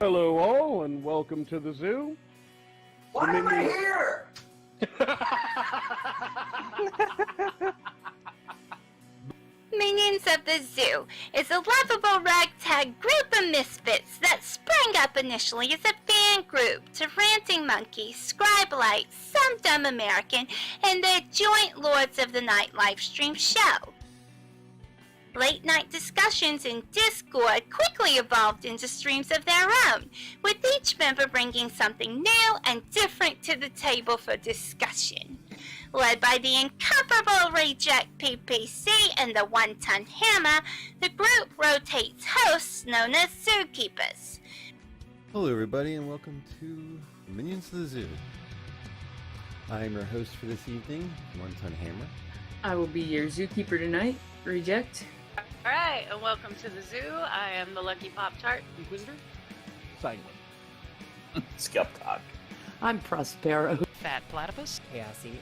Hello all, and welcome to the zoo. Why am I here? Minions of the Zoo is a lovable ragtag group of misfits that sprang up initially as a fan group to Ranting Monkey, Scribelite, Some Dumb American, and their joint Lords of the Night livestream show. Late night discussions in Discord quickly evolved into streams of their own, with each member bringing something new and different to the table for discussion. Led by the incomparable Reject PPC and the One-Ton Hammer, the group rotates hosts known as Zookeepers. Hello everybody and welcome to Minions of the Zoo. I am your host for this evening, One-Ton Hammer. I will be your zookeeper tonight, Reject. Alright, and welcome to the zoo. I am the Lucky Pop-Tart Inquisitor. Sanguine. Skep, Tock. I'm Prospero. Fat Platypus. Chaosy.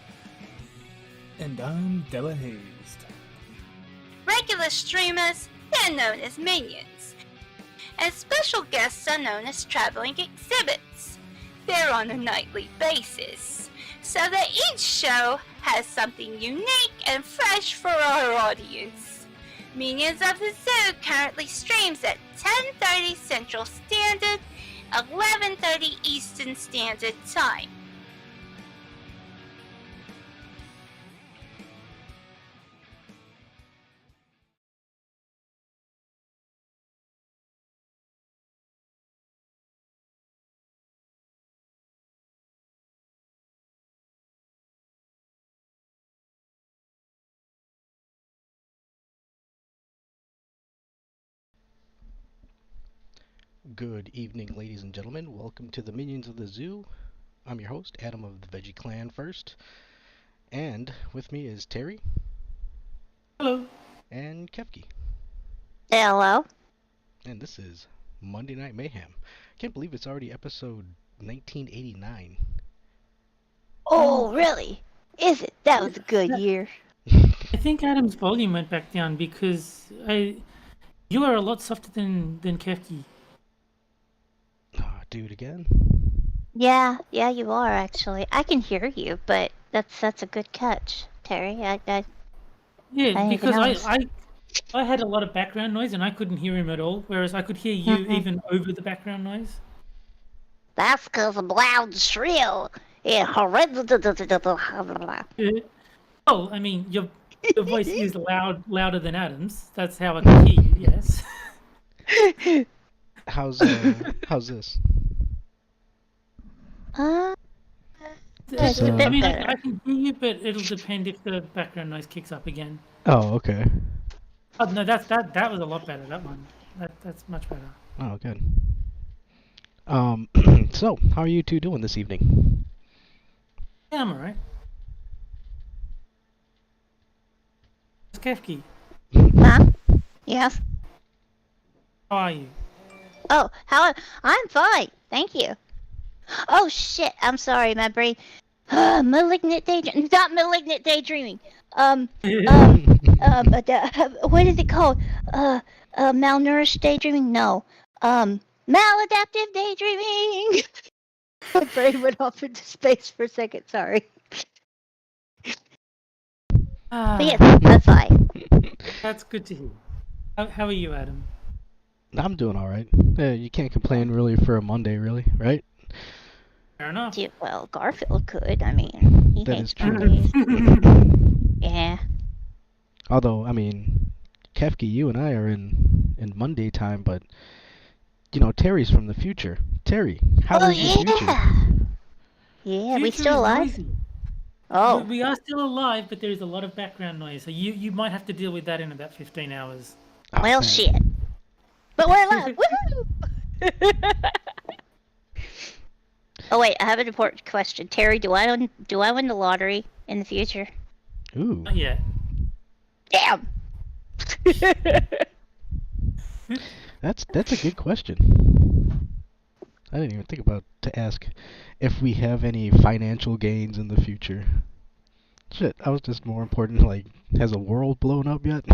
And I'm Della Hazed. Regular streamers, they're known as minions. And special guests are known as traveling exhibits. They're on a nightly basis, so that each show has something unique and fresh for our audience. Minions of the Zoo currently streams at 10:30 Central Standard, 11:30 Eastern Standard Time. Good evening, ladies and gentlemen. Welcome to the Minions of the Zoo. I'm your host, Adam of the Veggie clan first. And with me is Terry. Hello. And Kefki. Hello. And this is Monday Night Mayhem. Can't believe it's already episode 1989. Oh, really? Is it? That was a good year. I think Adam's volume went back down because you are a lot softer than Kefki. Do it again? Yeah, you are actually. I can hear you, but that's a good catch, Terry. Yeah, I because noticed. I had a lot of background noise and I couldn't hear him at all, whereas I could hear you even over the background noise. That's because I'm loud and shrill. Yeah, Oh, I mean, your voice is louder than Adam's. That's how I can hear you. Yes. How's this? It's a I bit mean, better. I can hear you, but it'll depend if the background noise kicks up again. Oh, okay. Oh no, that was a lot better. That one, that's much better. Oh, good. So, how are you two doing this evening? Yeah, I'm alright. It's Kefki. Huh? Yes. How are you? Oh, I'm fine. Thank you. Oh shit! I'm sorry, my brain. Malignant daydreaming. Not malignant daydreaming. What is it called? Malnourished daydreaming? No. Maladaptive daydreaming. My brain went off into space for a second. Sorry. But yes, that's fine. That's good to hear. How are you, Adam? I'm doing alright. You can't complain really for a Monday, really, right? Fair enough. Yeah, well, Garfield could. I mean, he That hates is true. Mondays. Yeah. Although, I mean, Kefki, you and I are in Monday time, but, you know, Terry's from the future. Terry, how Oh is the future? yeah. Yeah, we Future still is alive? noisy. Oh. We are still alive, but there is a lot of background noise, so you might have to deal with that in about 15 hours. Oh, Well, man. shit. But we're alive. Woohoo! Oh wait, I have an important question. Terry, do I win the lottery in the future? Ooh, Not yet. Damn. that's a good question. I didn't even think about to ask if we have any financial gains in the future. Shit, I was just more important, like, has a world blown up yet?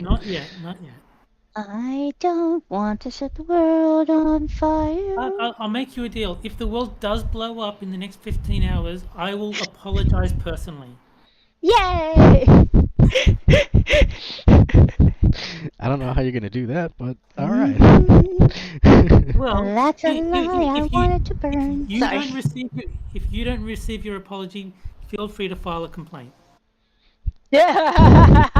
Not yet, not yet. I don't want to set the world on fire. I'll make you a deal. If the world does blow up in the next 15 hours, I will apologize personally. Yay! I don't know how you're gonna do that, but all right. Well, That's a lie. I wanted to burn. Sorry. If you don't receive your apology, feel free to file a complaint. I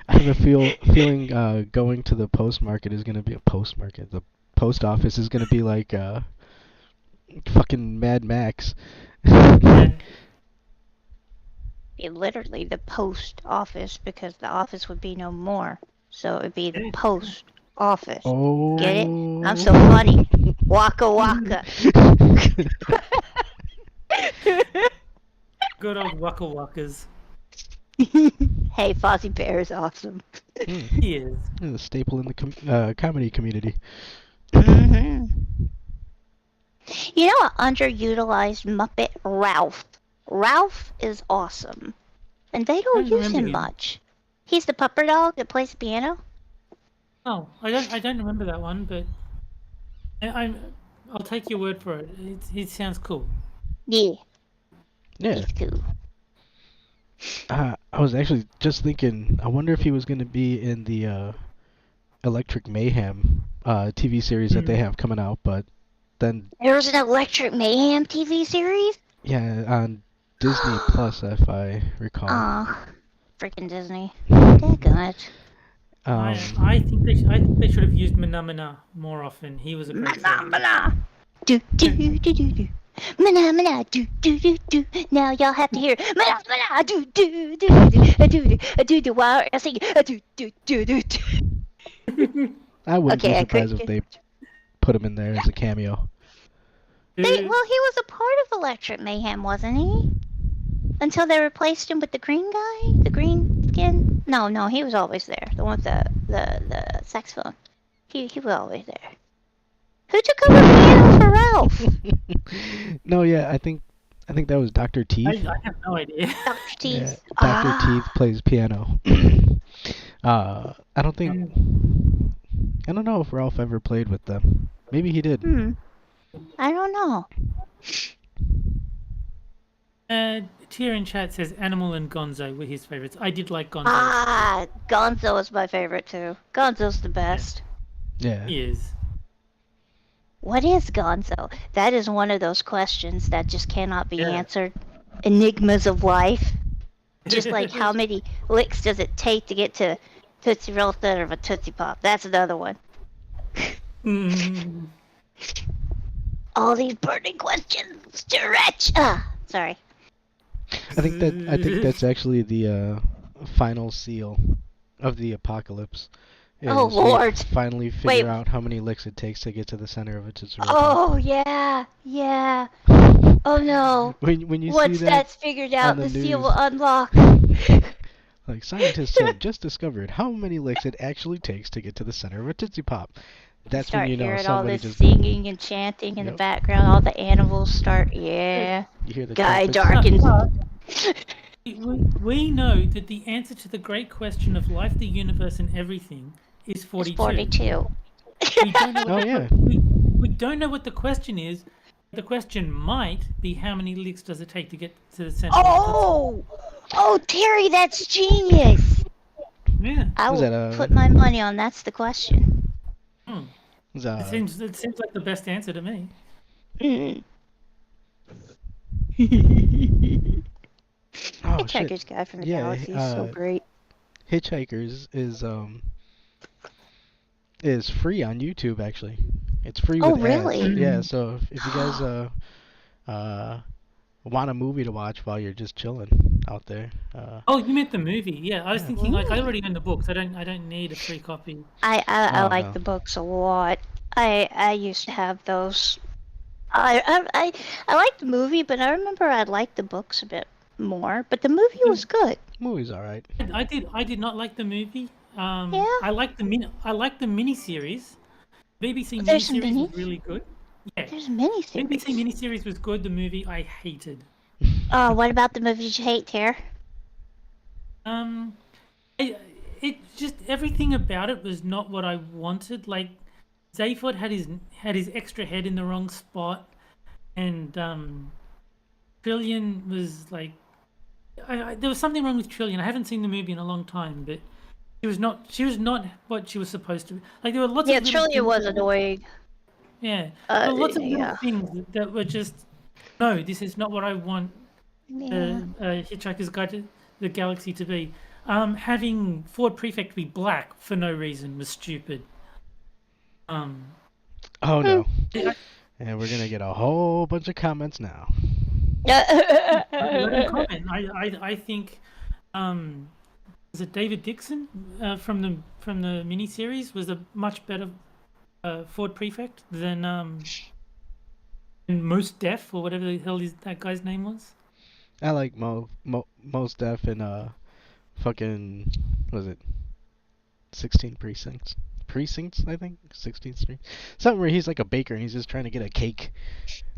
have a feeling going to the post market is gonna be a post market. The post office is gonna be like fucking Mad Max. Be literally the post office because the office would be no more. So it'd be the post office. Oh. Get it? I'm so funny. Waka waka. Good old Waka Wakas. Hey, Fozzie Bear is awesome. He is. He's a staple in the comedy community. Mm-hmm. You know what underutilized Muppet? Ralph. Ralph is awesome. And they don't use him much. He's the pupper dog that plays the piano. Oh, I don't remember that one, but I'll take your word for it. It sounds cool. Yeah. Yeah. He's cool. I was actually just thinking, I wonder if he was going to be in the Electric Mayhem TV series that they have coming out, but then... There was an Electric Mayhem TV series? Yeah, on Disney Plus, if I recall. Aw, freaking Disney. Daggone it. I think they should have used Mana more often. He was a great Mana. Do do do do do. Mana mana do do do do. Now y'all have to hear mana mana do do do do do do. While I sing do do do do. I wouldn't be surprised if they put him in there as a cameo. Well, he was a part of Electric Mayhem, wasn't he? Until they replaced him with the green guy, the green skin. No, he was always there. The one with the saxophone. He was always there. Who took over piano for Ralph? No, yeah, I think that was Dr. Teeth. I have no idea. Dr. Teeth. Yeah, Dr. Teeth plays piano. I don't know if Ralph ever played with them. Maybe he did. I don't know. Tia in chat says Animal and Gonzo were his favorites. I did like Gonzo. Gonzo is my favorite too. Gonzo's the best. Yeah. He is. What is Gonzo? That is one of those questions that just cannot be answered. Enigmas of life. Just like how many licks does it take to get to Tootsie Roll instead of a Tootsie Pop? That's another one. All these burning questions. Stretch. Sorry. I think that's actually the final seal of the apocalypse. Oh Lord! Finally figure out how many licks it takes to get to the center of a Tootsie Roll. Oh yeah. Oh no. When you Once see that that's figured out, the seal will unlock. Like, scientists have just discovered how many licks it actually takes to get to the center of a Tootsie Pop. That's when you know somebody all this just singing and chanting in the background. All the animals start. Yeah. You hear the Guy trumpets. darkens. We know that the answer to the great question of life, the universe, and everything is 42. It's 42. We don't know what we don't know what the question is. The question might be how many licks does it take to get to the center. Oh, Terry, that's genius. Yeah. I will put my money on that's the question. It seems like the best answer to me. Hitchhiker's Guide from the Galaxy is so great. Hitchhikers is free on YouTube actually. It's free with ads. Really? Yeah, so if you guys want a movie to watch while you're just chilling out there. Oh, you meant the movie? Yeah, I was thinking like I already own the books. I don't need a free copy. I like the books a lot. I used to have those. I liked the movie, but I remember I liked the books a bit more. But the movie was good. Movie's alright. I did not like the movie. Yeah. I liked the miniseries. BBC miniseries was really good. Yeah. There's a miniseries. BBC miniseries was good. The movie I hated. Oh, what about the movie did you hate, Tara? It just everything about it was not what I wanted. Like, Zaphod had his extra head in the wrong spot, and Trillian was like, there was something wrong with Trillian. I haven't seen the movie in a long time, but she was not what she was supposed to be. Like, there were lots of little Trillian things was annoying. Yeah, there were lots of little yeah. things that were just, no, this is not what I want Yeah. Hitchhiker's Guide to the Galaxy to be. Having Ford Prefect be black for no reason was stupid. Oh no. I- And we're gonna get a whole bunch of comments now. Let him comment. I think was it David Dixon from the miniseries was a much better Ford Prefect than Most Def or whatever the hell that guy's name was. I like Most Def and fucking was it 16 precincts? I think 16th Street. Something where he's like a baker and he's just trying to get a cake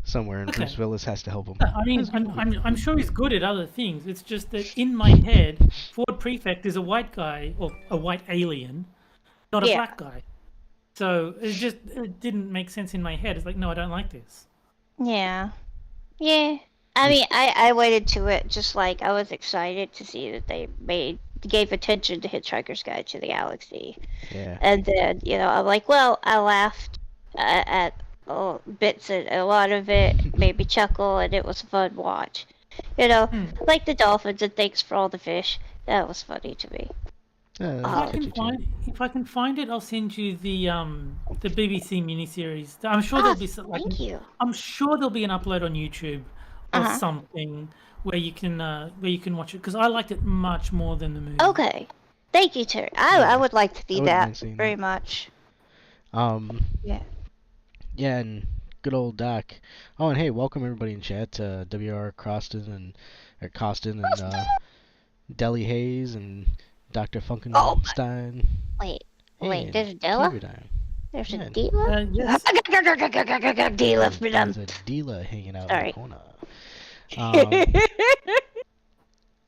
somewhere, and Bruce Willis has to help him. I mean, I'm sure he's good at other things. It's just that in my head, Ford Prefect is a white guy or a white alien, not a black guy. So it didn't make sense in my head. It's like, no, I don't like this. Yeah. I mean, I waited to it just like I was excited to see that they gave attention to Hitchhiker's Guide to the Galaxy. Yeah. And then, I'm like, well, I laughed at bits and a lot of it made me chuckle, and it was a fun watch. Like the dolphins and thanks for all the fish. That was funny to me. If I can find it, I'll send you the BBC miniseries. I'm sure there'll be thank you. I'm sure there'll be an upload on YouTube or something where you can watch it, because I liked it much more than the movie. Okay, thank you, Terry. I would like to see that very much. Yeah, and good old Doc. Oh, and hey, welcome everybody in chat to WR Costin and Deli Hayes and Dr. Funkenstein. Wait, there's Della? There's a Dela? Yes. Dela for them. There's a Dela hanging out Sorry. in the corner.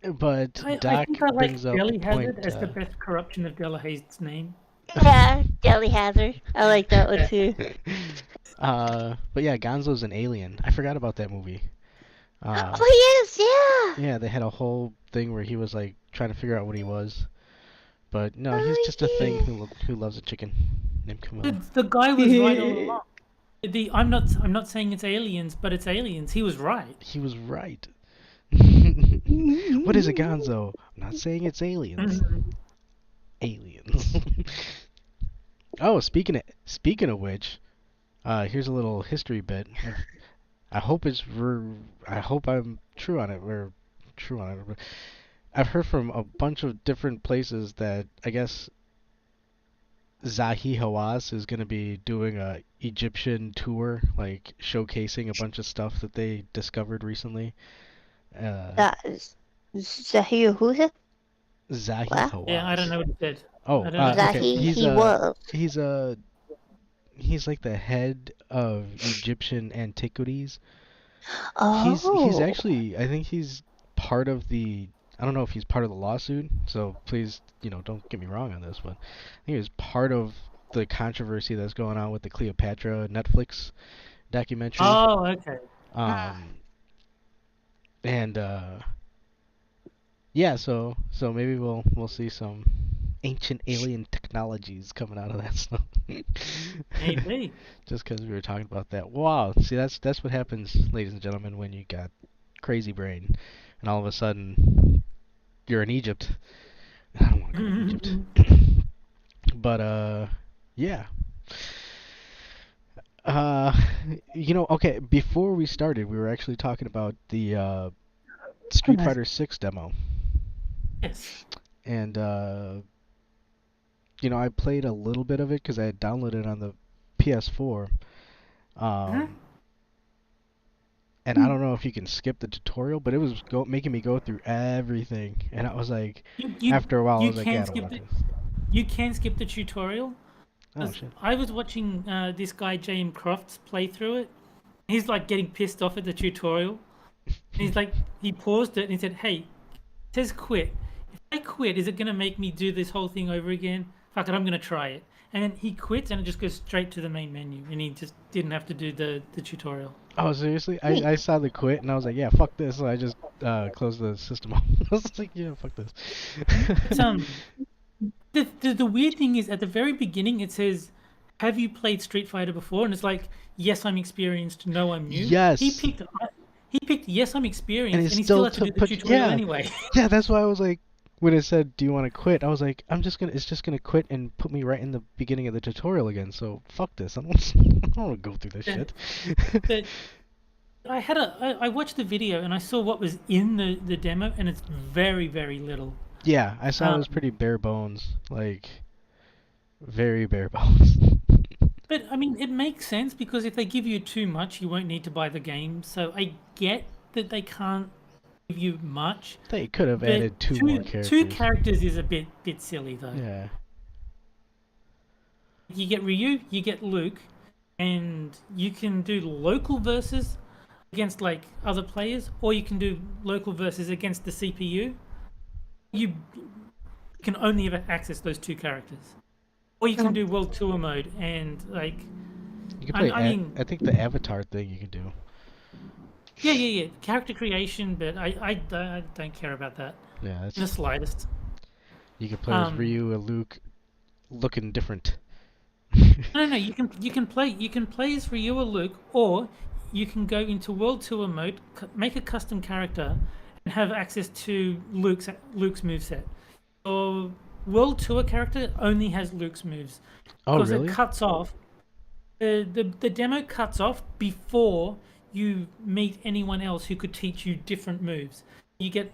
But Doc I think I brings like up Deli a Hazard point. as the best corruption of Della Hayes' name. Yeah, Deli Hazard. I like that one too. But yeah, Gonzo's an alien. I forgot about that movie. Oh, he is, yeah. Yeah, they had a whole thing where he was like trying to figure out what he was. But no, he's just a thing who loves a chicken named Camilla. The guy was right all along. I'm not saying it's aliens, but it's aliens. He was right. He was right. What is a Gonzo? I'm not saying it's aliens. Aliens. Oh, speaking of which, here's a little history bit. I hope I'm true on it. But I've heard from a bunch of different places that I guess Zahi Hawass is going to be doing a Egyptian tour, like showcasing a bunch of stuff that they discovered recently. That is Zahi Hawass? Zahi Hawass. Yeah, I don't know what it said. Oh, okay. He's like the head of Egyptian antiquities. Oh. He's actually, I think he's part of the, I don't know if he's part of the lawsuit, so please, don't get me wrong on this, but I think he was part of the controversy that's going on with the Cleopatra Netflix documentary. Oh, okay. And yeah, so maybe we'll see some ancient alien technologies coming out of that stuff. Maybe. Just because we were talking about that. Wow. See, that's what happens, ladies and gentlemen, when you got crazy brain, and all of a sudden you're in Egypt. I don't want to go to Egypt. But yeah. Okay. Before we started, we were actually talking about the Street Fighter 6 demo. Yes. And I played a little bit of it because I had downloaded it on the PS4. And I don't know if you can skip the tutorial, but it was making me go through everything, and I was like, after a while, I was like, yeah, I don't want to. You can skip the tutorial. Oh, shit. I was watching this guy James Crofts play through it. He's like getting pissed off at the tutorial. And he's like, he paused it and he said, "Hey, it says quit. If I quit, is it going to make me do this whole thing over again? Fuck it, I'm going to try it. And then he quits, and it just goes straight to the main menu, and he just didn't have to do the tutorial. Oh, seriously? I saw the quit, and I was like, yeah, fuck this. So I just closed the system off. I was like, yeah, fuck this. The weird thing is, at the very beginning, it says, have you played Street Fighter before? And it's like, yes, I'm experienced, no, I'm new. Yes. He picked yes, I'm experienced, and he still had to do the tutorial anyway. Yeah, that's why I was like, when it said, do you want to quit? I was like, it's just gonna quit and put me right in the beginning of the tutorial again. So fuck this. I don't want to go through this shit. But I watched the video and I saw what was in the demo, and it's very, very little. Yeah, I saw it was pretty bare bones, like very bare bones. But I mean, it makes sense because if they give you too much, you won't need to buy the game. So I get that they can't give you much. They could have added two more characters. Two characters is a bit silly though. Yeah. You get Ryu, you get Luke, and you can do local versus against like other players, or you can do local versus against the CPU. You can only ever access those two characters, or you can do World Tour mode and like. You can play. I think the avatar thing you can do. Yeah. Character creation, but I don't care about that. Yeah, that's in the slightest. You can play as Ryu or Luke, looking different. No. You can play as Ryu or Luke, or you can go into World Tour mode, make a custom character, and have access to Luke's moveset. Or World Tour character only has Luke's moves. Oh, because really? It cuts off. The demo cuts off before you meet anyone else who could teach you different moves. You get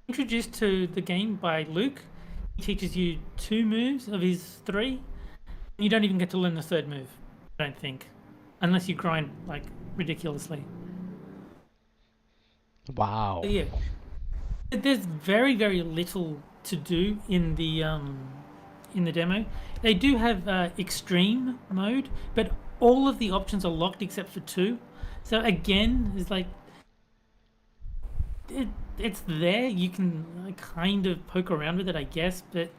introduced to the game by Luke. He teaches you 2 moves of his 3. You don't even get to learn the 3rd move, I don't think, unless you grind like ridiculously. Wow. But yeah, there's very, very little to do in the demo. They do have extreme mode, but all of the options are locked except for 2. So again, it's like it's there. You can kind of poke around with it, I guess, but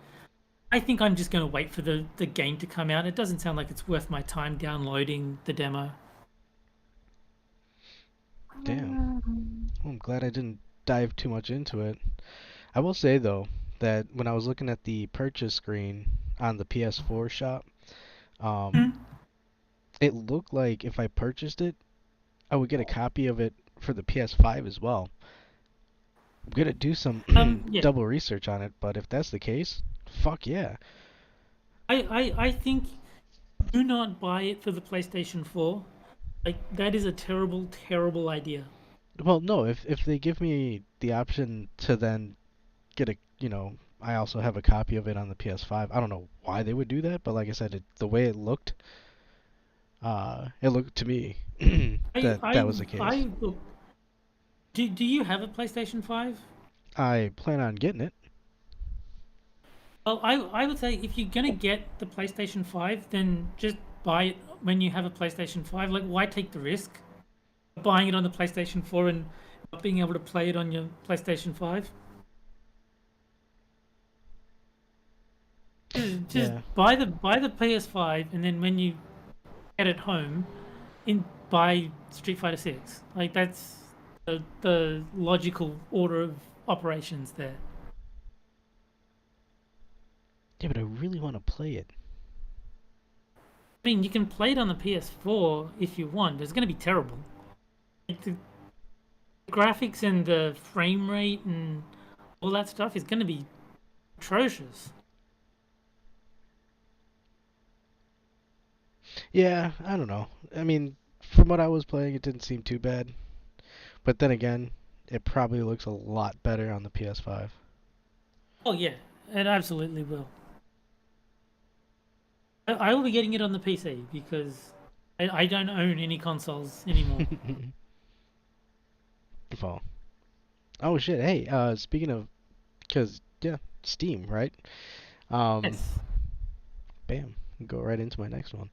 I think I'm just going to wait for the game to come out. It doesn't sound like it's worth my time downloading the demo. Damn. Well, I'm glad I didn't dive too much into it. I will say, though, that when I was looking at the purchase screen on the PS4 shop, it looked like if I purchased it, I would get a copy of it for the PS5 as well. I'm going to do some double research on it, but if that's the case, fuck yeah. I think do not buy it for the PlayStation 4. Like, that is a terrible, terrible idea. Well, no, if they give me the option to then get I also have a copy of it on the PS5. I don't know why they would do that, but like I said, the way it looked to me that was the case. Do you have a PlayStation 5? I plan on getting it. Well, I would say if you're gonna get the PlayStation 5, then just buy it when you have a PlayStation 5. Like, why take the risk of buying it on the PlayStation 4 and not being able to play it on your PlayStation 5? Just buy the PS5, and then when you get it home, buy Street Fighter 6. Like, that's the logical order of operations there. Yeah, but I really want to play it. I mean, you can play it on the PS4 if you want, but it's going to be terrible. Like, the graphics and the frame rate and all that stuff is going to be atrocious. Yeah, I don't know. I mean, from what I was playing, it didn't seem too bad. But then again, it probably looks a lot better on the PS5. Oh yeah, it absolutely will. I will be getting it on the PC because I don't own any consoles anymore. Oh shit! Hey, speaking of, Steam, right? Yes. Bam! Go right into my next one.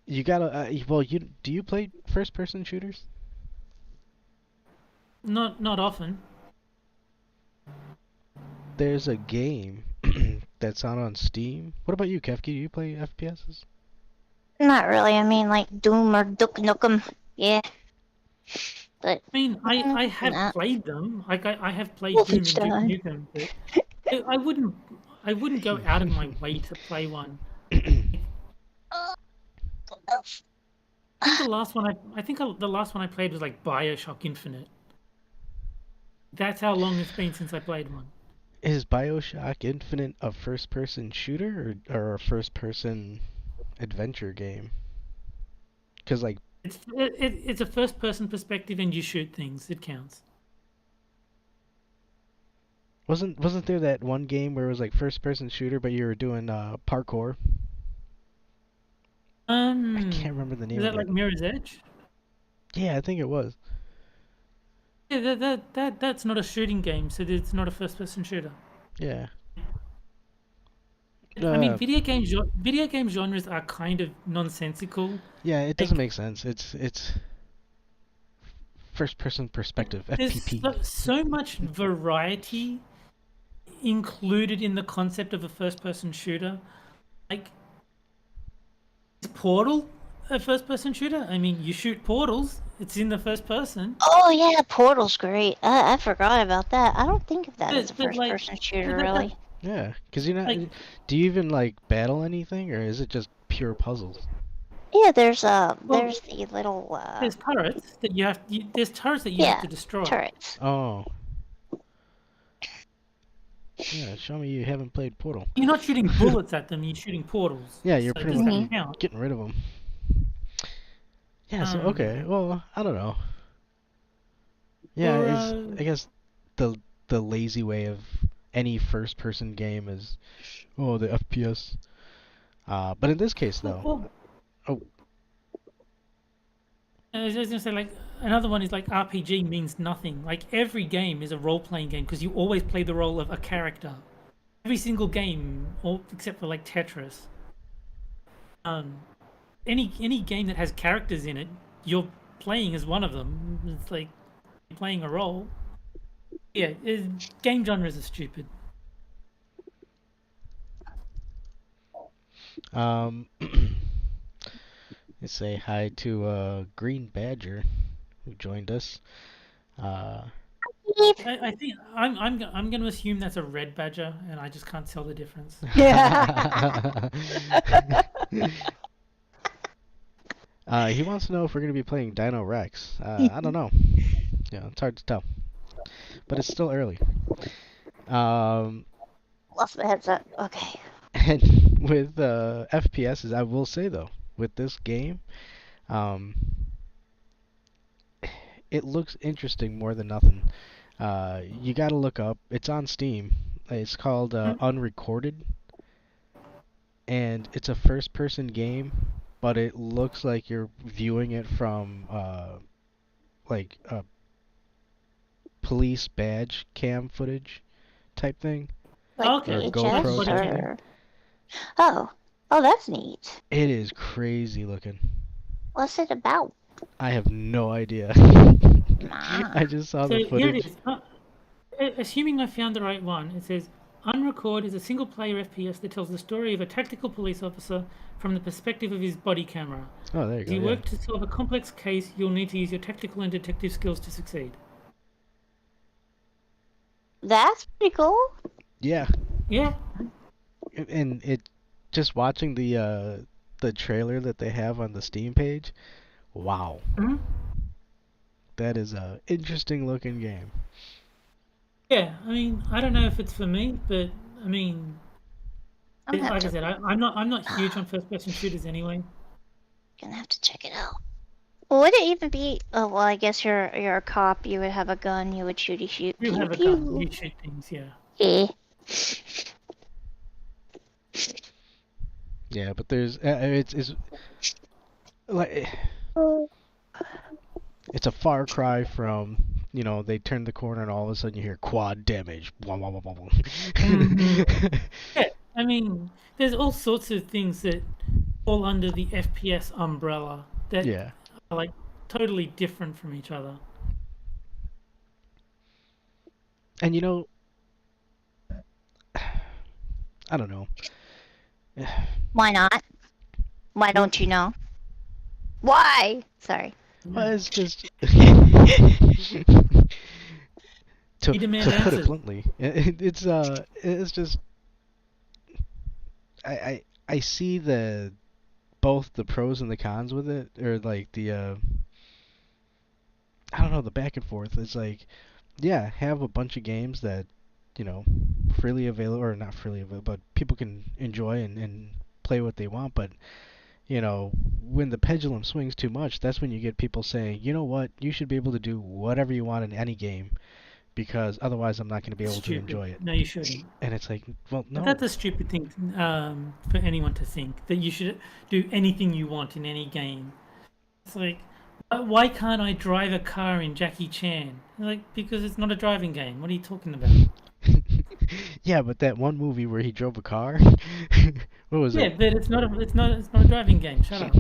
You gotta. Do you play first-person shooters? Not often. there's a game that's out on Steam. What about you, Kefki? Do you play FPSs? Not really. I mean, like Doom or Duke Nukem. Yeah. But I mean, I have not played them. Like I have played Doom and Duke Wolfenstein. Nukem, but I wouldn't go out of my way to play one. I think the last one I played was like BioShock Infinite. That's how long it's been since I played one. Is BioShock Infinite a first-person shooter or a first-person adventure game? Because like It's a first-person perspective, and you shoot things. It counts. wasn't there that one game where it was like first-person shooter, but you were doing parkour? I can't remember the name Is of that it. like Mirror's Edge? Yeah, I think it was. Yeah, that's not a shooting game, so it's not a first-person shooter. Yeah. I mean, video game genres are kind of nonsensical. Yeah, it doesn't make sense. It's first-person perspective, FPP. There's so much variety included in the concept of a first-person shooter. Like, is Portal a first-person shooter? I mean, you shoot portals. It's in the first person. Oh yeah, Portal's great. I forgot about that. I don't think of that as a first-person shooter, really. Yeah, because do you even like battle anything, or is it just pure puzzles? Yeah, there's the little. There's turrets that you have. There's turrets that you have to destroy. Turrets. Oh. Yeah, show me you haven't played Portal. You're not shooting bullets at them. You're shooting portals. Yeah, you're so pretty much getting rid of them. Yeah. So okay. Well, I don't know. Yeah, I guess the lazy way of any first-person game is, the FPS. But in this case, though, I was gonna say, like, another one is like RPG means nothing. Like, every game is a role-playing game because you always play the role of a character. Every single game, except for like Tetris. Any game that has characters in it, you're playing as one of them. It's like you're playing a role. Yeah, game genres are stupid. Let's say hi to Green Badger, who joined us. I think I'm going to assume that's a red badger, and I just can't tell the difference. Yeah. He wants to know if we're going to be playing Dino Rex. I don't know. Yeah, it's hard to tell, but it's still early. Lost my headset. Okay. And with FPSs, I will say though, with this game, it looks interesting more than nothing. You gotta look up. It's on Steam. It's called Unrecorded, and it's a first-person game, but it looks like you're viewing it from like a police badge cam footage type thing. Like or VHS GoPro type thing. or... Oh, that's neat. It is crazy looking. What's it about? I have no idea. I just saw the Here footage. it is. Assuming I found the right one, it says Unrecord is a single-player FPS that tells the story of a tactical police officer from the perspective of his body camera. Oh, there you As go. you Yeah. work to solve a complex case, you'll need to use your tactical and detective skills to succeed. That's pretty cool. Yeah. Yeah. And it just watching the trailer that they have on the Steam page. Wow. Mm-hmm. That is a interesting looking game. Yeah, I mean, I don't know if it's for me, but I mean, like I said, I'm not huge on first-person shooters anyway. Gonna have to check it out. Would it even be? Oh well, I guess you're a cop. You would have a gun. You would shooty shoot. You Pew have a pew. gun, you shoot things, yeah. Eh. Yeah, but there's it's like it's a far cry from, they turn the corner and all of a sudden you hear quad damage. Wah, wah, wah, wah, wah. Yeah, I mean, there's all sorts of things that fall under the FPS umbrella that are like totally different from each other. And I don't know. Why not? Why don't you know? Why? Sorry. Well, it's just You to demand put it answers. bluntly, it's just I see both the pros and the cons with it, or like the I don't know, the back and forth. It's like, yeah, have a bunch of games that, you know, freely available, or not freely available, but people can enjoy and play what they want. But, you know, when the pendulum swings too much, that's when you get people saying, you know what, you should be able to do whatever you want in any game, because otherwise I'm not going to be able to enjoy it. No, you shouldn't. And it's like, well, no. That's a stupid thing for anyone to think, that you should do anything you want in any game. It's like, why can't I drive a car in Jackie Chan? Like, because it's not a driving game. What are you talking about? Yeah, but that one movie where he drove a car, what was it? Yeah, but it's not a driving game. Shut up.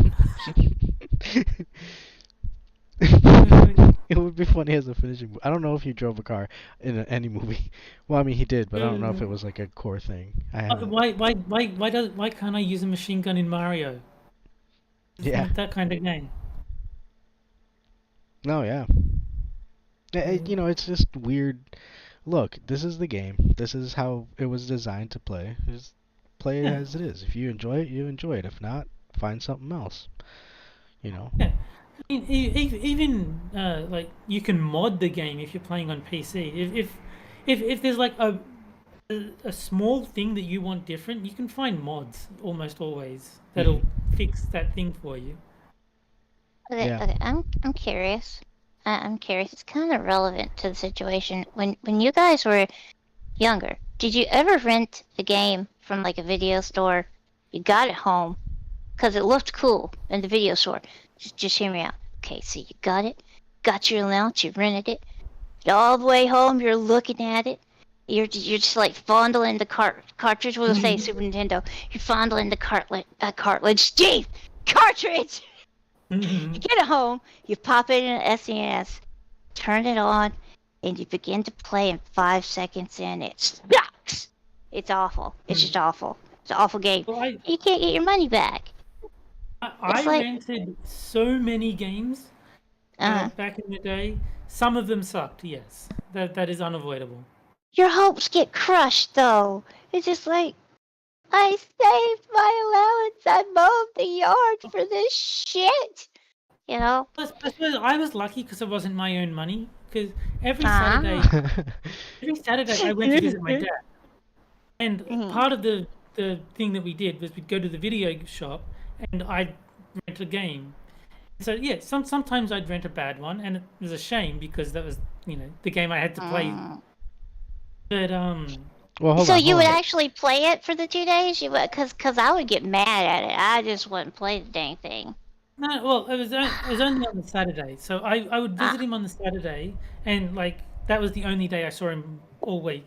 It would be funny as a finishing. I don't know if he drove a car in any movie. Well, I mean he did, but I don't know if it was like a core thing. Why can't I use a machine gun in Mario? It's Yeah. not that kind of game. No, yeah. You know, it's just weird. Look, this is the game. This is how it was designed to play. Just play it as it is. If you enjoy it, you enjoy it. If not, find something else. You know. Yeah. I mean, even like you can mod the game if you're playing on PC. If there's like a small thing that you want different, you can find mods almost always that'll fix that thing for you. Okay, Yeah. okay. I'm curious. I'm curious. It's kind of relevant to the situation. When you guys were younger, did you ever rent a game from like a video store? You got it home because it looked cool in the video store. Just hear me out. Okay, so you got your allowance, you rented it. All the way home, you're looking at it. You're just like fondling the cartridge. We'll say Super Nintendo. You're fondling the cartridge. Steve, cartridge. You get it home, you pop it in an SNES, turn it on, and you begin to play. In 5 seconds in, it sucks. It's awful. It's just awful. It's an awful game. Well, You can't get your money back. I rented so many games back in the day. Some of them sucked. Yes, that is unavoidable. Your hopes get crushed, though. It's just like, I saved my allowance. I mowed the yard for this shit. You know? I suppose I was lucky because it wasn't my own money. Because every Saturday I went to visit my dad, and part of the thing that we did was we'd go to the video shop and I'd rent a game. So yeah, sometimes I'd rent a bad one, and it was a shame because that was, you know, the game I had to play. But Well, so you would actually play it for the 2 days? You would, cause I would get mad at it. I just wouldn't play the dang thing. No, well, it was only on the Saturday, so I would visit him on the Saturday, and like that was the only day I saw him all week.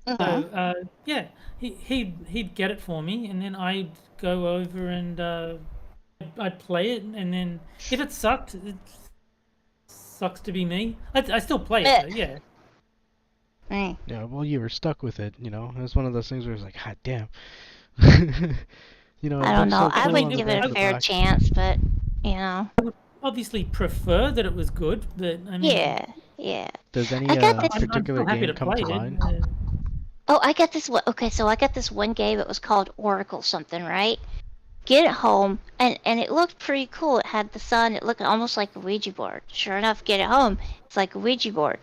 So yeah, he'd get it for me, and then I'd go over and I'd play it, and then if it sucked, it sucks to be me. I still play it though, yeah. Yeah, well, you were stuck with it, you know. It was one of those things where it's like, God damn. You know, I don't know. so I would give it a fair chance, but you know. I would obviously prefer that it was good, but I mean. Yeah. Does any I got this. particular I'm happy game to come play to it. mind? Oh, I got this one. Okay, so I got this one game. It was called Oracle something, right? Get it home, and it looked pretty cool. It had the sun. It looked almost like a Ouija board. Sure enough, get it home. It's like a Ouija board.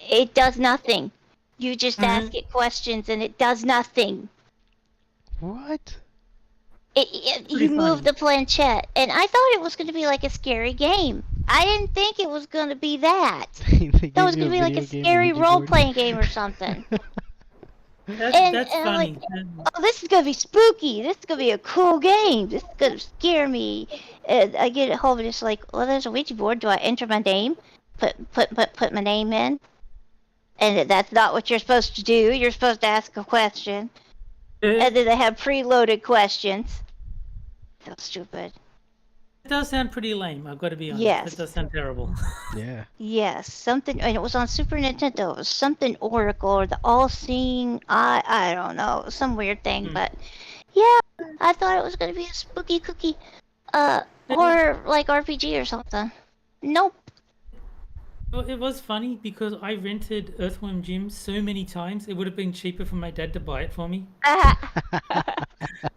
It does nothing. You just ask it questions, and it does nothing. What? You move the planchette, and I thought it was going to be like a scary game. I didn't think it was going to be that. That was going to be like a scary role-playing game or something. That's I'm funny. like, oh, this is going to be spooky. This is going to be a cool game. This is going to scare me. I get it home, and it's like, well, there's a Ouija board. Do I enter my name? Put my name in? And that's not what you're supposed to do. You're supposed to ask a question. And then they have preloaded questions. So stupid. It does sound pretty lame, I've got to be honest. Yes. It does sound terrible. Yeah. Yes, something, and it was on Super Nintendo. It was something Oracle or the All-Seeing. I don't know, some weird thing, but yeah, I thought it was gonna be a spooky cookie, horror like RPG or something. Nope. Well, it was funny because I rented Earthworm Jim so many times, it would have been cheaper for my dad to buy it for me.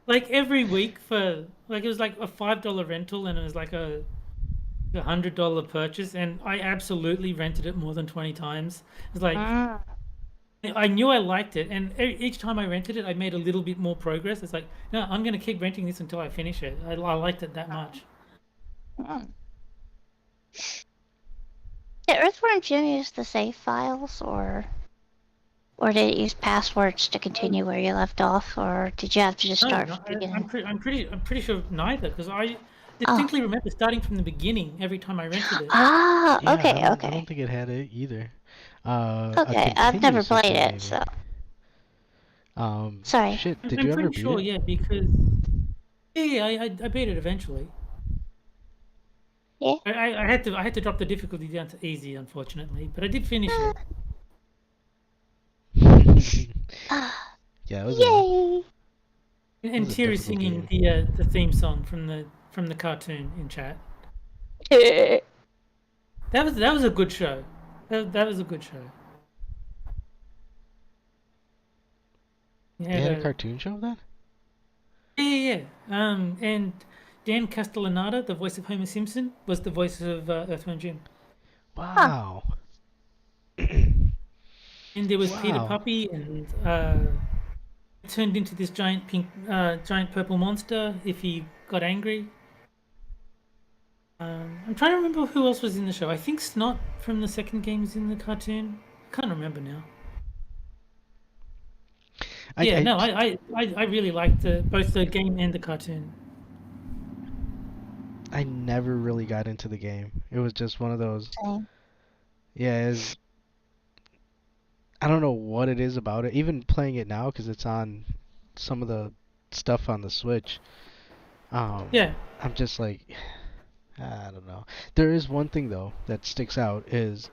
Like every week for, like it was like a $5 rental and it was like a $100 purchase, and I absolutely rented it more than 20 times. It's like, I knew I liked it, and each time I rented it, I made a little bit more progress. It's like, no, I'm going to keep renting this until I finish it. I liked it that much. Did Earthworm Jim use the save files, or did it use passwords to continue where you left off, or did you have to just start from the beginning? I'm pretty sure neither, because I distinctly remember starting from the beginning every time I rented it. Ah, Yeah, okay, I okay. don't think it had it either. A Okay, I've never continuous played system, it, maybe. so. Sorry. Shit, did I'm you ever pretty beat sure, it? yeah, because I beat it eventually. Yeah. I had to drop the difficulty down to easy, unfortunately, but I did finish it. Yeah, it was Yay! And was a Terry difficult singing the theme song from the cartoon in chat. That was a good show. That was a good show. They had a cartoon show of that? Yeah. And Dan Castellaneta, the voice of Homer Simpson, was the voice of Earthworm Jim. Wow. And there was Peter Wow. Puppy, and turned into this giant purple monster if he got angry. I'm trying to remember who else was in the show. I think Snot from the second game is in the cartoon. I can't remember now. I really liked both the game and the cartoon. I never really got into the game. It was just one of those. Yeah, I don't know what it is about it. Even playing it now, because it's on some of the stuff on the Switch. Yeah. I'm just like, I don't know. There is one thing though that sticks out is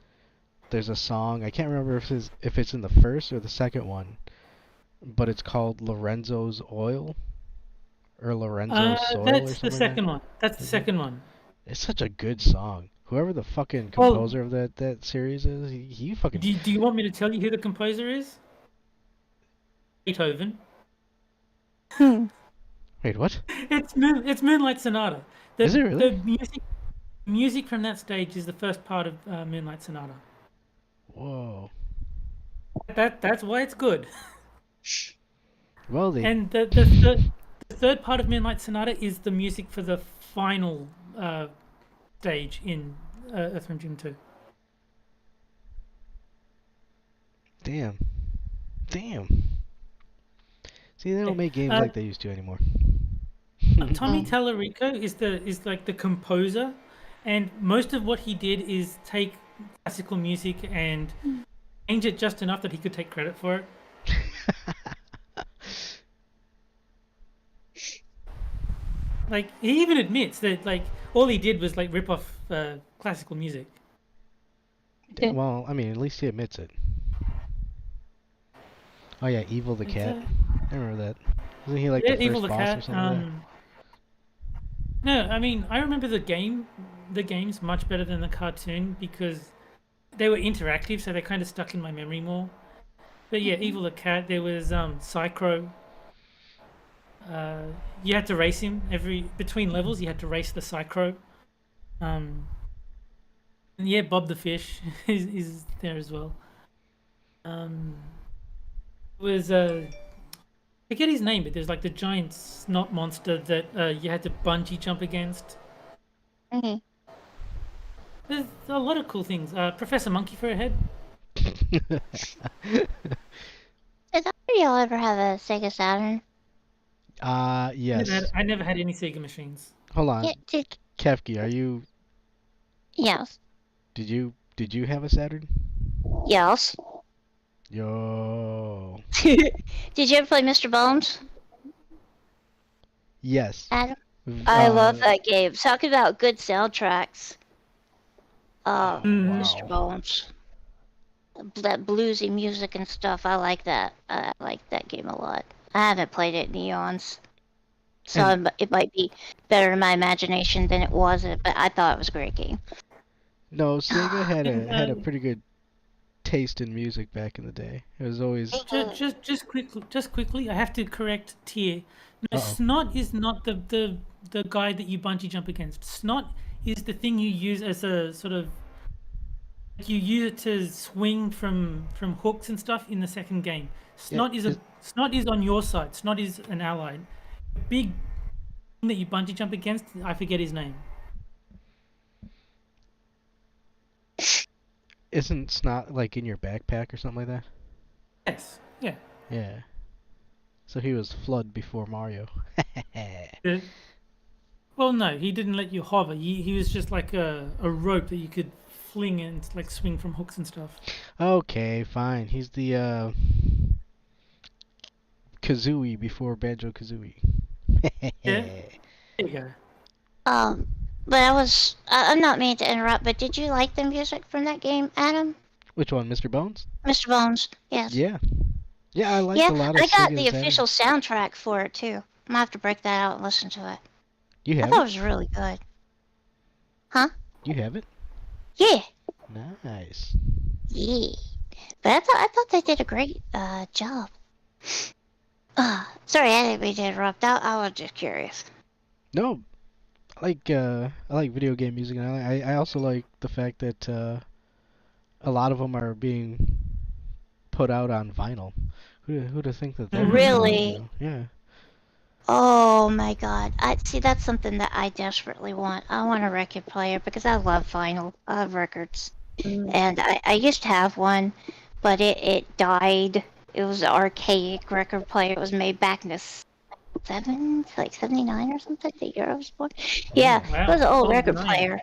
there's a song. I can't remember if it's in the first or the second one, but it's called Lorenzo's Oil or Lorenzo's Soil. That's or the second one. That's the Is it? second one. It's such a good song. Whoever the fucking composer of that series is, he fucking. Do you want me to tell you who the composer is? Beethoven. Wait, what? It's Moonlight Sonata. Is it really? The music from that stage is the first part of Moonlight Sonata. Whoa. That's why it's good. Well, And the third part of Moonlight Sonata is the music for the final stage in Earthworm Jim 2. Damn. See, they don't make games like they used to anymore. Tommy Tallarico is like the composer, and most of what he did is take classical music and change it just enough that he could take credit for it. Like, he even admits that, like, all he did was like rip off classical music. Well, I mean, at least he admits it. Oh yeah, Evil the Cat. I remember that. Wasn't he like the first Evil the boss Cat. or something? No, I mean, I remember the games much better than the cartoon because they were interactive, so they kind of stuck in my memory more. But yeah, Evil the Cat. There was Psychro. You had to race him between levels. You had to race the Psychro. And yeah, Bob the Fish is there as well. Was I forget his name, but there's like the giant snot monster that you had to bungee jump against. Mm-hmm. There's a lot of cool things. Professor Monkey for a head. Did either of y'all ever have a Sega Saturn? Yes. I never had any Sega machines. Hold on. Yeah, Kefki, are you? Yes. Did you have a Saturn? Yes. Yo. Did you ever play Mr. Bones? Yes. Adam? I love that game. Talking about good soundtracks. Mr. Wow. Bones. That bluesy music and stuff. I like that. I like that game a lot. I haven't played it in eons, so it might be better in my imagination than it was. But I thought it was a great game. No, Sega had a pretty good taste in music back in the day. It was always Just quickly, I have to correct Tier. No, Uh-oh. Snot is not the guy that you bungee jump against. Snot is the thing you use as a sort of, you use it to swing from hooks and stuff in the second game. Snot is on your side. Snot is an ally. The big thing that you bungee jump against, I forget his name. Isn't Snot like in your backpack or something like that? Yes. Yeah. Yeah. So he was Flood before Mario. Well, no, he didn't let you hover. He was just like a rope that you could fling and like swing from hooks and stuff. Okay, fine. He's the Kazooie before Banjo-Kazooie. Yeah. There you go. But I'm not meaning to interrupt, but did you like the music from that game, Adam? Which one, Mr. Bones? Mr. Bones, yes. Yeah. Yeah, I liked a lot of I got Sega's the official soundtrack for it, too. I'm gonna have to break that out and listen to it. You I have thought it it? was really good. Huh? You have it? Yeah. Nice. Yeah. But I thought they did a great job. Sorry, I didn't mean to interrupt. I was just curious. No, I like video game music, and I also like the fact that a lot of them are being put out on vinyl. Who'd have think that? Really? Yeah. Oh my god. I see, that's something that I desperately want. I want a record player because I love vinyl. I love records. And I used to have one, but it died. It was an archaic record player. It was made back in the 79 or something, the year I was born. Yeah, it was an old record player.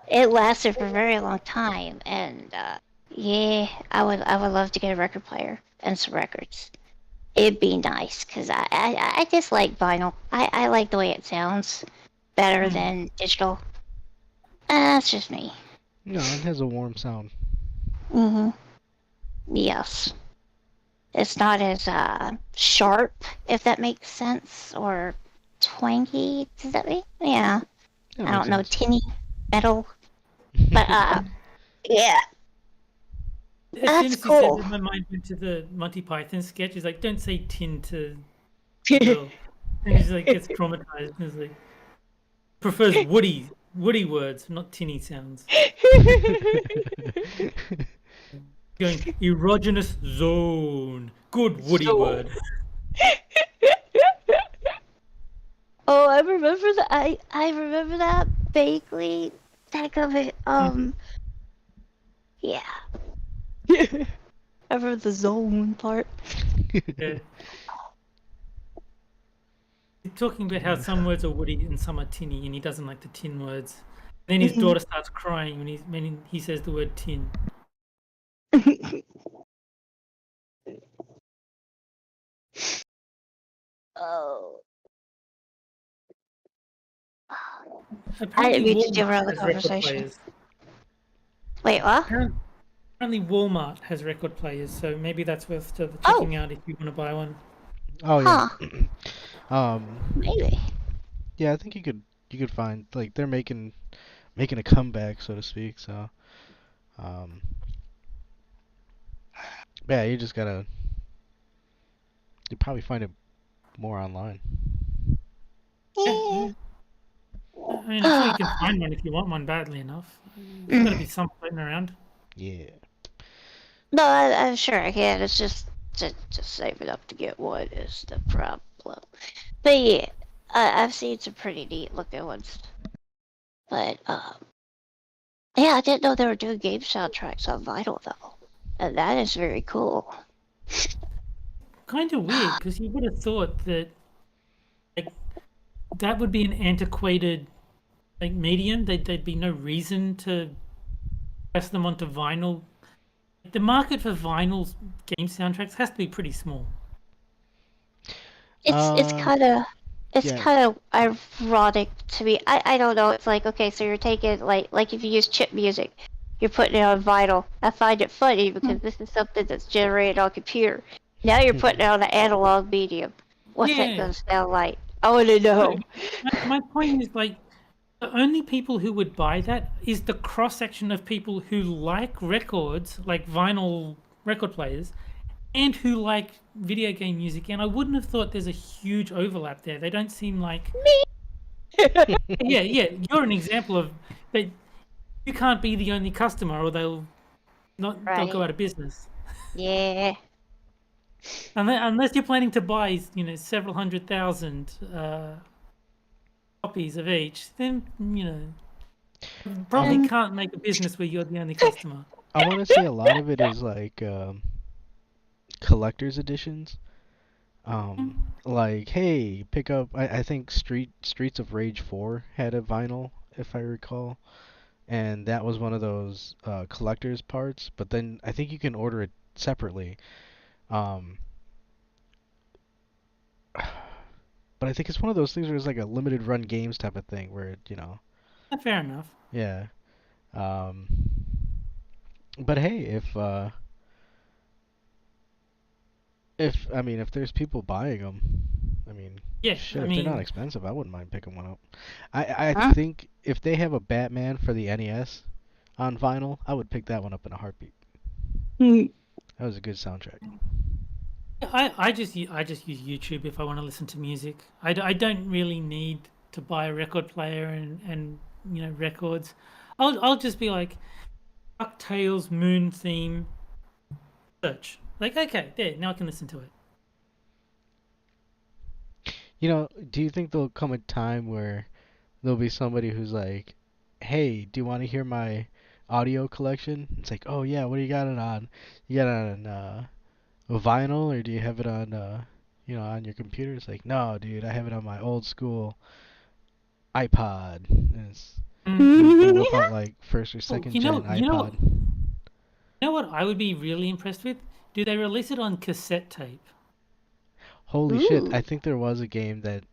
It lasted for a very long time, and yeah, I would love to get a record player and some records. It'd be nice, because I just like vinyl. I like the way it sounds better than digital. That's just me. No, it has a warm sound. Yes. It's not as sharp, if that makes sense, or twangy. Does that mean? Yeah. That I don't makes know, sense. tinny, metal. But yeah. As soon as you cool. said that, my mind went to the Monty Python sketch. He's like, "Don't say tin to Bill," and he's like, gets traumatized. He's like, prefers woody words, not tinny sounds. Going erogenous zone. Good woody word. Oh, I remember that. I remember that vaguely. Think of it. Yeah. I remember the zone part. Yeah. He's talking about how some words are woody and some are tinny, and he doesn't like the tin words. Then his daughter starts crying when he says the word tin. Oh. Apparently, I didn't mean to Walmart derail the has record conversation. players. Wait, what? Apparently, Walmart has record players, so maybe that's worth checking out if you want to buy one. Oh yeah. Huh. Maybe. Yeah, I think you could find, like, they're making a comeback, so to speak. So, yeah, you just gotta. You probably find it more online. Yeah. I mean, I'm sure you can find one if you want one badly enough. There's got to be some floating around. Yeah. No, I'm sure I can. It's just saving up to get one is the problem. But yeah, I've seen some pretty neat looking ones. But yeah, I didn't know they were doing game soundtracks on vinyl though, and that is very cool. Kind of weird, because you would have thought that, like, that would be an antiquated, like, medium. There'd be no reason to press them onto vinyl. The market for vinyl game soundtracks has to be pretty small. It's It's Yeah. kind of ironic to me. I don't know. It's like, okay, so you're taking like if you use chip music, you're putting it on vinyl. I find it funny because this is something that's generated on computer. Now you're putting it on an analog medium. What's that Yeah. gonna sound like? I want to know. My point is, like, the only people who would buy that is the cross section of people who like records, like vinyl record players, and who like video game music. And I wouldn't have thought there's a huge overlap there. They don't seem like yeah, you're an example of that. You can't be the only customer, or they'll go Right. out of business. Yeah. Unless you're planning to buy, several 100,000 copies of each, then you probably can't make a business where you're the only customer. I want to say a lot of it is like collector's editions. Like, hey, pick up. I think Streets of Rage 4 had a vinyl, if I recall, and that was one of those collector's parts. But then I think you can order it separately. But I think it's one of those things where it's like a limited run games type of thing, where Fair enough. yeah. But hey, if there's people buying them, Yeah, shit, I if they're mean, not expensive, I wouldn't mind picking one up. I think if they have a Batman for the NES on vinyl, I would pick that one up in a heartbeat. That was a good soundtrack. I just use YouTube if I want to listen to music. I don't really need to buy a record player and records. I'll just be like, DuckTales Moon theme search. Like, okay, there, now I can listen to it. Do you think there'll come a time where there'll be somebody who's like, hey, do you want to hear my audio collection? It's like, oh yeah, what do you got it on? You got it on vinyl, or do you have it on on your computer? It's like, no, dude, I have it on my old school iPod. And it's whip out like first or second gen iPod. You know what I would be really impressed with? Do they release it on cassette tape? Holy shit! I think there was a game that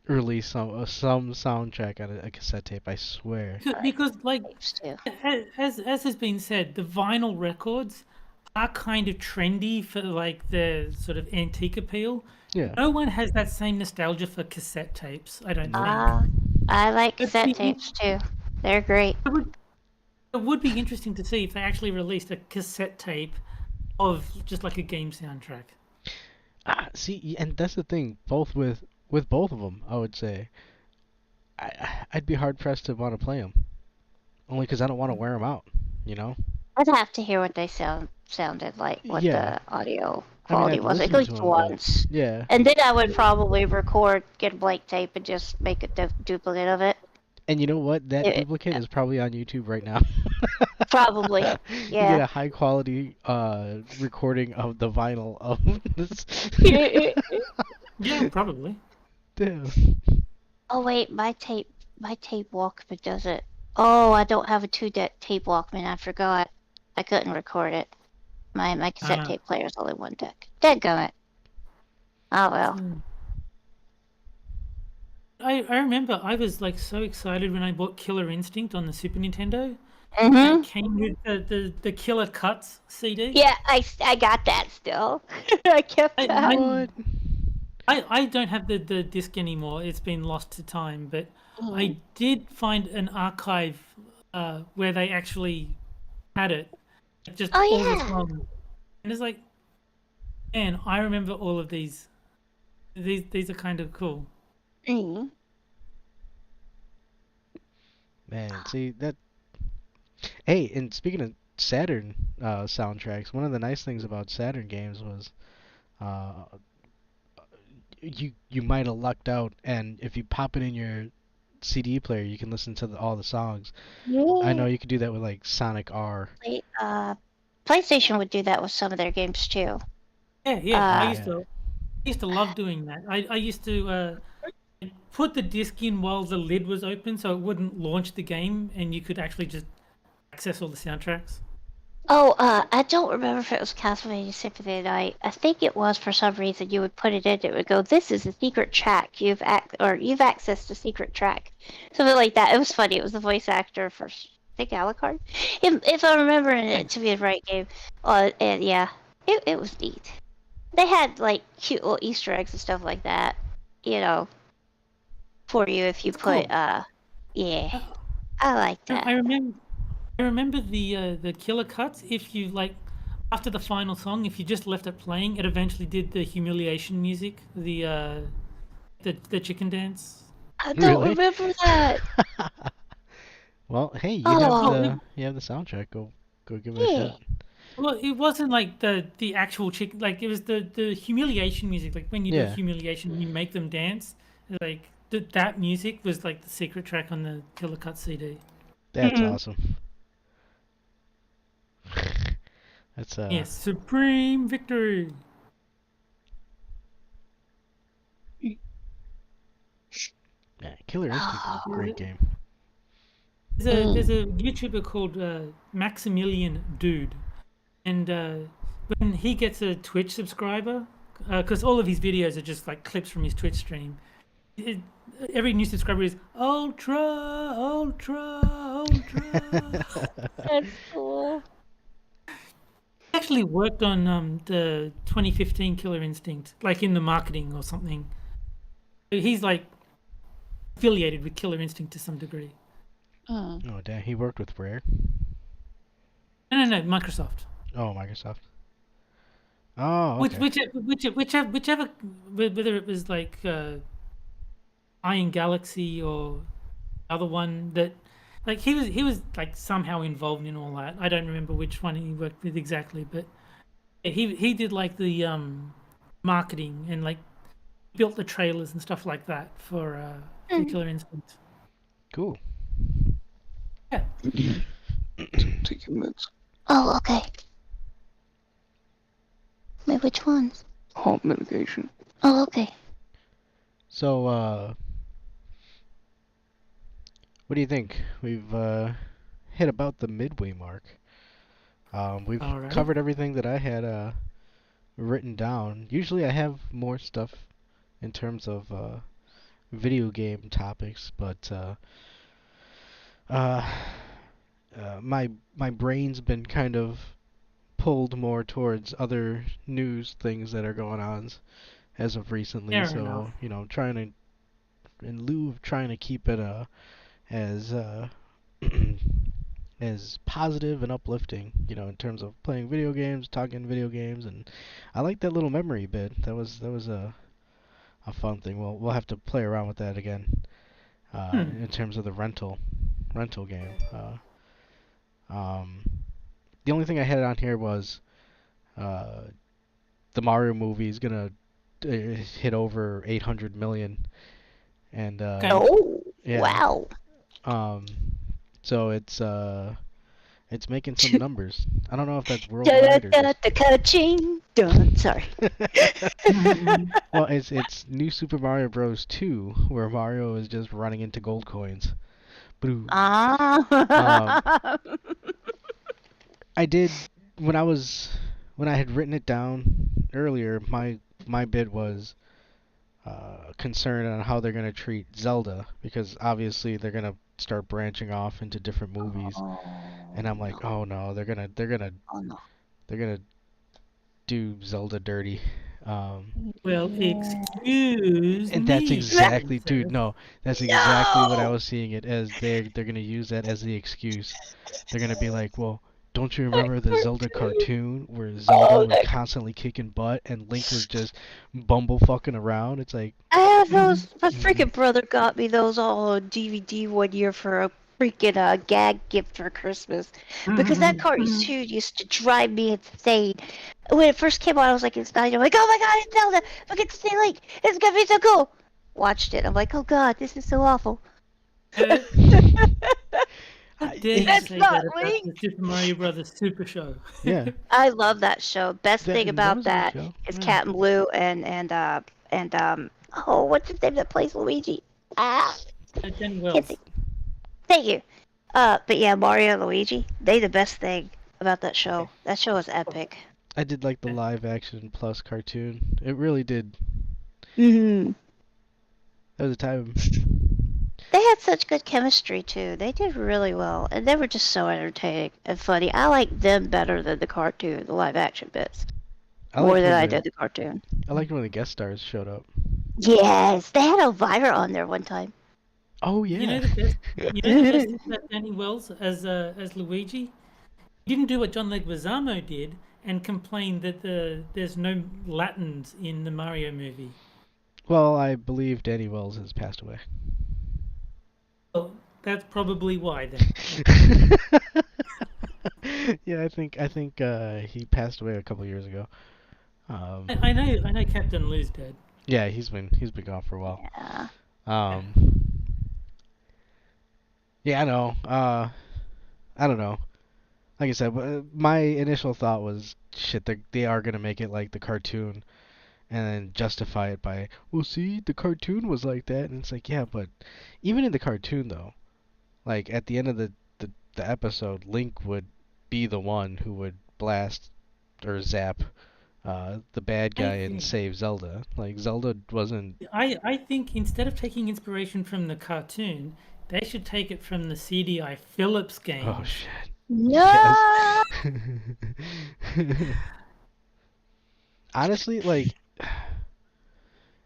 released some soundtrack on a cassette tape. I swear. Because like, as has been said, the vinyl records are kind of trendy for like the sort of antique appeal. Yeah. No one has that same nostalgia for cassette tapes, I don't think. I like cassette tapes too. They're great. It would be interesting to see if they actually released a cassette tape of just like a game soundtrack. See, and that's the thing. Both with both of them, I would say, I'd be hard pressed to want to play them, only because I don't want to wear them out. I'd have to hear what they sounded like, what the audio quality I'd was, at listen least to 'em, once. Yeah. And then I would probably get a blank tape and just make a duplicate of it. And you know what? That duplicate is probably on YouTube right now. Probably, You yeah. get a high quality recording of the vinyl of this. Yeah, probably. Damn. Oh wait, my tape Walkman does it. Oh, I don't have a 2-deck tape Walkman. I forgot. I couldn't record it. My cassette tape player is only 1 deck. Dadgummit. Oh well. I remember I was like so excited when I bought Killer Instinct on the Super Nintendo. Mhm. It came with the Killer Cuts CD. Yeah, I got that still. I kept that. I don't have the disc anymore. It's been lost to time. But I did find an archive where they actually had it. Just all the songs. And it's like, man, I remember all of these. These are kind of cool. Man, see that. Hey, and speaking of Saturn soundtracks, one of the nice things about Saturn games was, you might have lucked out, and if you pop it in your CD player, you can listen to all the songs. Yeah. I know you could do that with like Sonic R. PlayStation would do that with some of their games too. Yeah. I used to love doing that. I used to put the disc in while the lid was open, so it wouldn't launch the game, and you could actually just access all the soundtracks. Oh, I don't remember if it was Castlevania Symphony of the Night. I think it was. For some reason, you would put it in. It would go, "This is a secret track. You've accessed a secret track," something like that. It was funny. It was the voice actor for, I think, Alucard, if I'm remembering it to be the right game. And yeah, it was neat. They had like cute little Easter eggs and stuff like that, for you if you put cool. yeah. I like that. I remember the killer cuts. If you like, after the final song, if you just left it playing, it eventually did the humiliation music, the chicken dance. I don't remember that. Well, hey, you have the soundtrack. Go give it a shot. Well, it wasn't like the actual chicken. Like it was the humiliation music. Like when you do humiliation, you make them dance. Like that music was like the secret track on the Killer Cut CD. That's awesome. That's Yes, supreme victory. Yeah, Killer Instinct is a great game. There's a YouTuber called Maximilian Dude, and when he gets a Twitch subscriber, because all of his videos are just like clips from his Twitch stream, every new subscriber is ultra, ultra, ultra. That's cool. He actually worked on the 2015 Killer Instinct, like in the marketing or something. He's like affiliated with Killer Instinct to some degree. Oh, damn! He worked with Rare. No, Microsoft. Oh, Microsoft. Oh, okay. Whichever, whether it was like Iron Galaxy or other one that, like he was like somehow involved in all that. I don't remember which one he worked with exactly, but he did like the marketing and like built the trailers and stuff like that for Killer Instinct. Cool. Yeah. Take your meds. Oh, okay. Wait, which ones? Halt mitigation. Oh, okay. So, what do you think? We've hit about the midway mark. We've covered everything that I had written down. Usually I have more stuff in terms of video game topics, but my brain's been kind of pulled more towards other news things that are going on as of recently. Fair so enough. I'm trying to, in lieu of trying to keep it as as positive and uplifting, in terms of playing video games, talking video games, and I like that little memory bit. That was a fun thing. We'll have to play around with that again in terms of the rental game. The only thing I had on here was the Mario movie is gonna hit over 800 million, and wow. So it's making some numbers. I don't know if that's worldwide or just... Sorry. Well, it's New Super Mario Bros. 2, where Mario is just running into gold coins. I did when I had written it down earlier. My bit was concerned on how they're gonna treat Zelda, because obviously they're gonna start branching off into different movies, and I'm like, oh no, they're gonna do Zelda dirty. Well, excuse and me. that's exactly, dude. No, that's exactly what I was seeing it as. They're gonna use that as the excuse. They're gonna be like, well, don't you remember the Zelda cartoon where Zelda was constantly kicking butt and Link was just bumblefucking around? It's like, I have those. My freaking brother got me those all on DVD one year for a freaking gag gift for Christmas. Because that cartoon used to drive me insane. When it first came out, I was like, it's not. I'm like, oh my god, it's Zelda! Look at the Link! It's gonna be so cool! Watched it. I'm like, oh god, this is so awful. That's not Link. The Super Mario Brothers Super Show. Yeah. I love that show. Best thing about that is Captain Blue and oh, what's his name that plays Luigi? Jen Wells. Thank you. But yeah, Mario and Luigi, they the best thing. about that show. That show was epic. I did like the live action plus cartoon. It really did. Mm-hmm. That was a time. They had such good chemistry too. They did really well, and they were just so entertaining and funny. I liked them better than the cartoon, the live action bits, more than I did the cartoon. I liked when the guest stars showed up. Yes, they had Elvira on there one time. Oh yeah. You know the best, the best thing about Danny Wells as Luigi? He didn't do what John Leguizamo did and complain that there's no Latins in the Mario movie. Well, I believe Danny Wells has passed away. Well, that's probably why then. Yeah, I think he passed away a couple years ago. I know Captain Lou's dead. Yeah, he's been gone for a while. Yeah. Yeah, I know. I don't know. Like I said, my initial thought was, shit, they are gonna make it like the cartoon, and then justify it by, well, see, the cartoon was like that, and it's like, yeah, but even in the cartoon though, like at the end of the episode, Link would be the one who would blast or zap the bad guy and save Zelda. Like Zelda wasn't. I think instead of taking inspiration from the cartoon, they should take it from the CDI Phillips game. Oh shit. No. Honestly, like,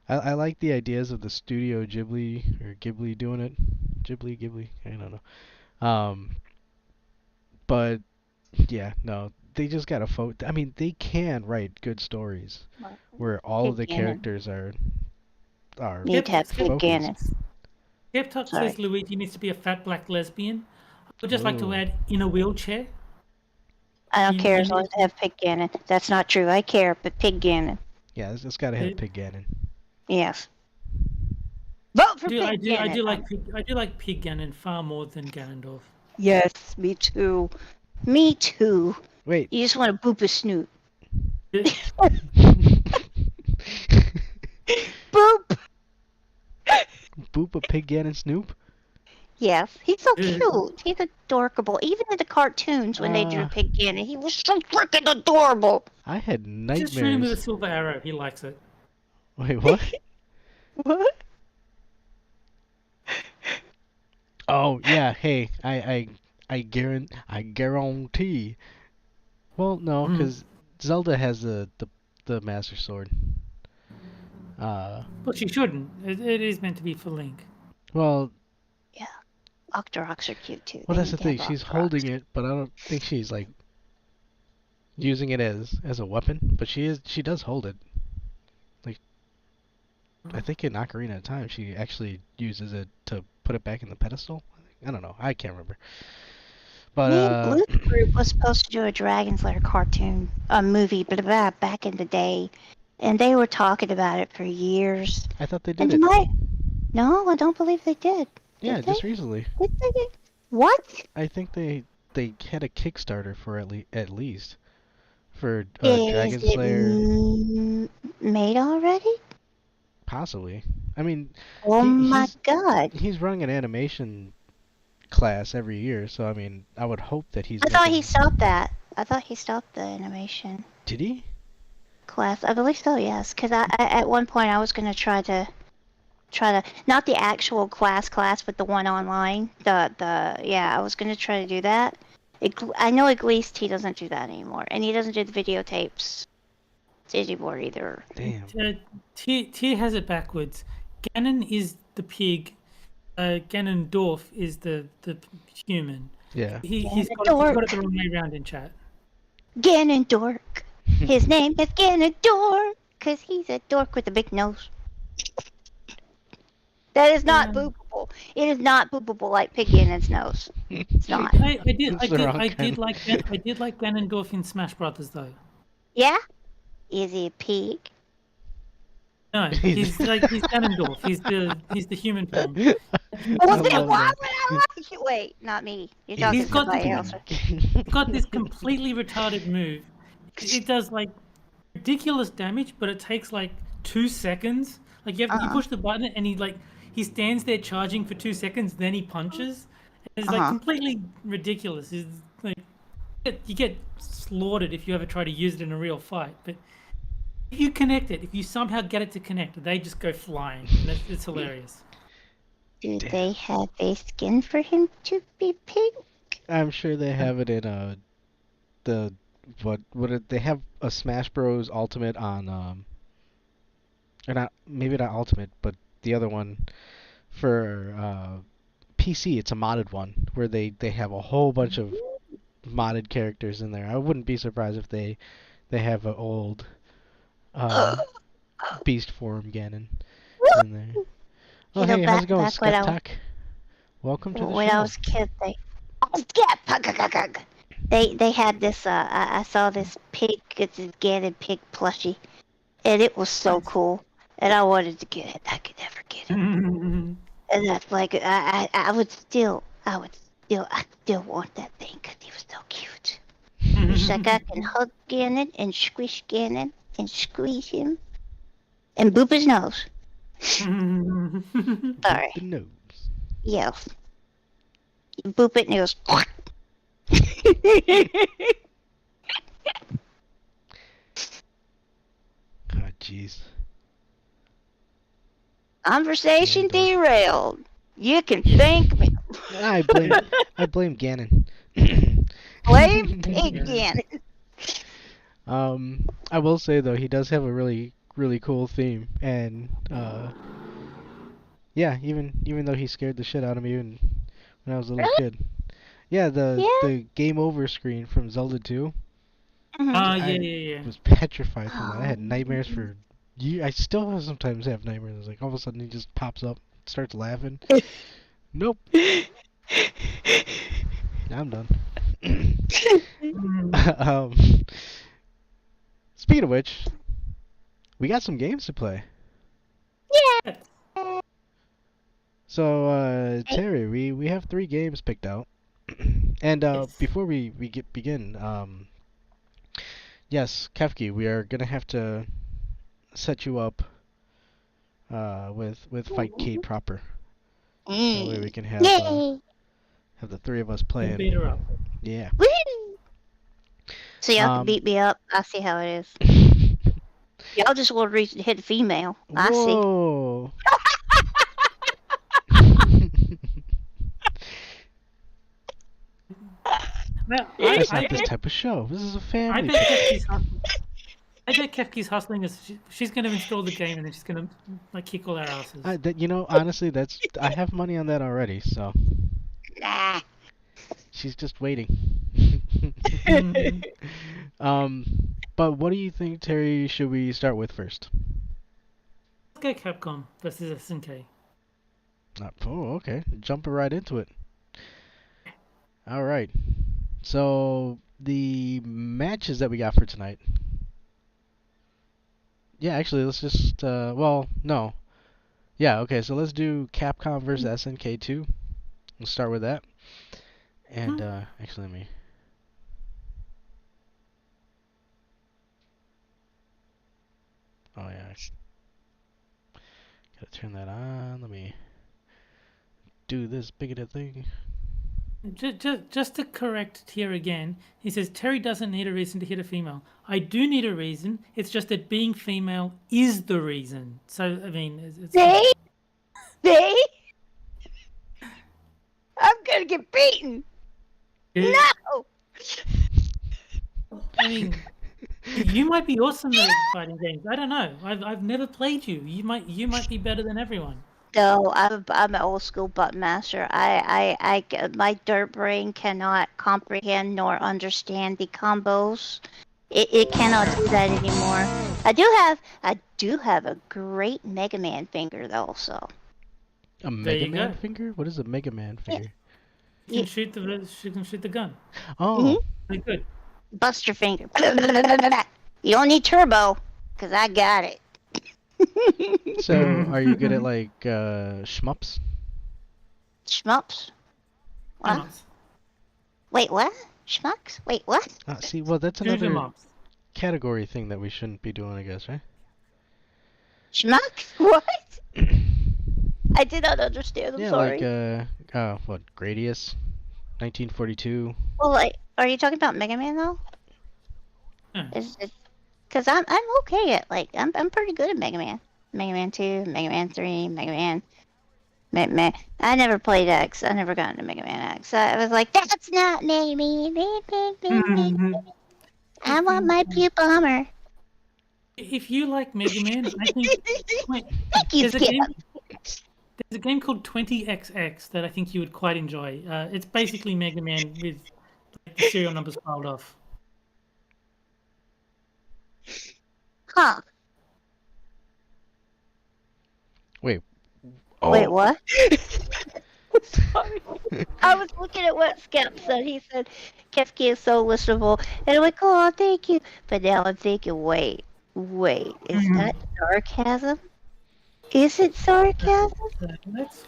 I like the ideas of the Studio Ghibli or Ghibli doing it. Ghibli, I don't know. But yeah, no, they just gotta I mean, they can write good stories where all of the characters are. Need to have Pig Ganon. Skep Tock says Luigi needs to be a fat black lesbian. I would just like to add in a wheelchair. I don't care as long as I have Pig Ganon. That's not true. I care, but Pig Ganon. Yeah, it's gotta have Pig Ganon. Yes. Vote for Pig Ganon. I do like Pig Ganon far more than Ganondorf. Yes, me too. Me too. Wait. You just want to boop a snoot. Boop. Boop a Pig Ganon Snoop? Yes, he's so cute. He's adorable. Even in the cartoons when they drew Pig Ganon, he was so freaking adorable. I had nightmares. Just shoot him with a silver arrow. He likes it. Wait, what? What? Oh yeah, hey, I guarantee. Well, no, because Zelda has the Master Sword. But she shouldn't. It is meant to be for Link. Well. Yeah, Octoroks are cute too. Well, that's the thing. She's holding it, but I don't think she's like using it as a weapon. But she does hold it. Like, I think in Ocarina of Time, she actually uses it to put it back in the pedestal. I don't know. I can't remember. But me and Blue's group was supposed to do a Dragon Slayer cartoon, movie, but back in the day, and they were talking about it for years. I thought they did it. No, I don't believe they did. Yeah, just recently. Did they? What? I think they had a Kickstarter for at least for Dragon Slayer. Made already? Possibly. I mean. Oh my God. He's running an animation class every year, so I mean, I would hope that he's. I thought he stopped that. I thought he stopped the animation. Did he? Class, I believe so. Yes, because I at one point I was gonna try to not the actual class, but the one online. I was gonna try to do that. I know at least he doesn't do that anymore, and he doesn't do the videotapes anymore either. Damn. Tyr has it backwards. Ganon is the pig. Ganondorf is the human. Yeah. He's got it the wrong way around in chat. Ganondorf. His name is Ganondorf, because he's a dork with a big nose. That is not boopable. It is not boopable like Pig Ganon's nose. It's not. I did like Ganondorf in Smash Brothers though. Yeah? Is he a pig? No, he's Ganondorf. He's the human form. Why would I like it? Wait, not me. You're talking to somebody else. He's got this completely retarded move. It does like ridiculous damage, but it takes like 2 seconds. Like you push the button and he stands there charging for 2 seconds, then he punches. It's like completely ridiculous. It's like you get slaughtered if you ever try to use it in a real fight. But if you connect it, if you somehow get it to connect, they just go flying. And it's hilarious. Do they have a skin for him to be pink? I'm sure they have it in they have a Smash Bros Ultimate on or not, maybe not Ultimate, but the other one for PC. It's a modded one where they have a whole bunch of modded characters in there. I wouldn't be surprised if they have an old Beast Form Ganon in there. Oh, You know, hey, how's it going, back when Skep I- Tock? Welcome to the When show. I was a kid, they had this. I saw this pig. It's a Ganon pig plushie, and it was so cool. And I wanted to get it. I could never get it. And that's like I still want that thing because he was so cute. It's like I can hug Ganon and squish Ganon and squeeze him and boop his nose. Sorry. The nose. Yes. You boop it and it goes. God, jeez. Conversation derailed. You can thank me. I blame Ganon. Blame pig Ganon. I will say though, he does have a really cool theme, and yeah, even though he scared the shit out of me when I was a little kid. Yeah, the game over screen from Zelda 2. Yeah. I was petrified from that. I had nightmares for years. I still sometimes have nightmares. Like all of a sudden he just pops up, starts laughing. Nope. I'm done. Speaking of which, we got some games to play. Yeah. So, Terry, we have 3 games picked out. And before we begin, yes, Kefki, we are gonna have to set you up with Fightcade proper. That way we can have the 3 of us playing. Beat her up. Yeah. Woo! So y'all can beat me up. I see how it is. Y'all just want a reason to hit a female. I see. Whoa. Well, That's not this type of show. This is a family. I bet Kefki's hustling is she's going to install the game and then she's going to like kick all our asses. Honestly, I have money on that already. So Nah. she's just waiting. But what do you think, Terry? Should we start with first? Let's go Capcom versus SNK. Oh, okay. Jumping right into it. All right. So the matches that we got for tonight. Yeah, actually, let's just. Well, no. Yeah. Okay. So let's do Capcom versus SNK 2. We'll start with that. And actually, let me. Oh yeah. Gotta turn that on. Let me do this bigoted thing. Just to correct here again, he says Terry doesn't need a reason to hit a female. I do need a reason. It's just that being female is the reason. So I mean, it's See? I'm gonna get beaten. No. I mean, you might be awesome at fighting games. I don't know. I've never played you. You might be better than everyone. No, I'm an old school button master. My dirt brain cannot comprehend nor understand the combos. It cannot do that anymore. I do have a great Mega Man finger though. So. A Mega Man finger? What is a Mega Man finger? You can shoot the gun. Oh. Pretty good. Buster finger. You don't need turbo, cause I got it. So, are you good at like shmups? Shmups? What? Wait, what? Schmucks? Wait, what? See, well, that's another category thing that we shouldn't be doing, I guess, right? Schmucks? What? I did not understand. I'm sorry. Like what? Gradius, 1942. Well, Are you talking about Mega Man though? Hmm. Because I'm okay at I'm pretty good at Mega Man. Mega Man 2, Mega Man 3, Mega Man. I never played X. I never got into Mega Man X. I was like, that's not me. I want my Pew Bomber. If you like Mega Man, I think Thank you, there's a Skip. game. There's a game called 20XX that I think you would quite enjoy. It's basically Mega Man with the serial numbers filed off. Huh. Wait. Wait, what? Sorry. I was looking at what Skep said. He said, Kefki is so listenable. And I'm like, oh, thank you. But now I'm thinking, wait. Is that sarcasm? Is it sarcasm?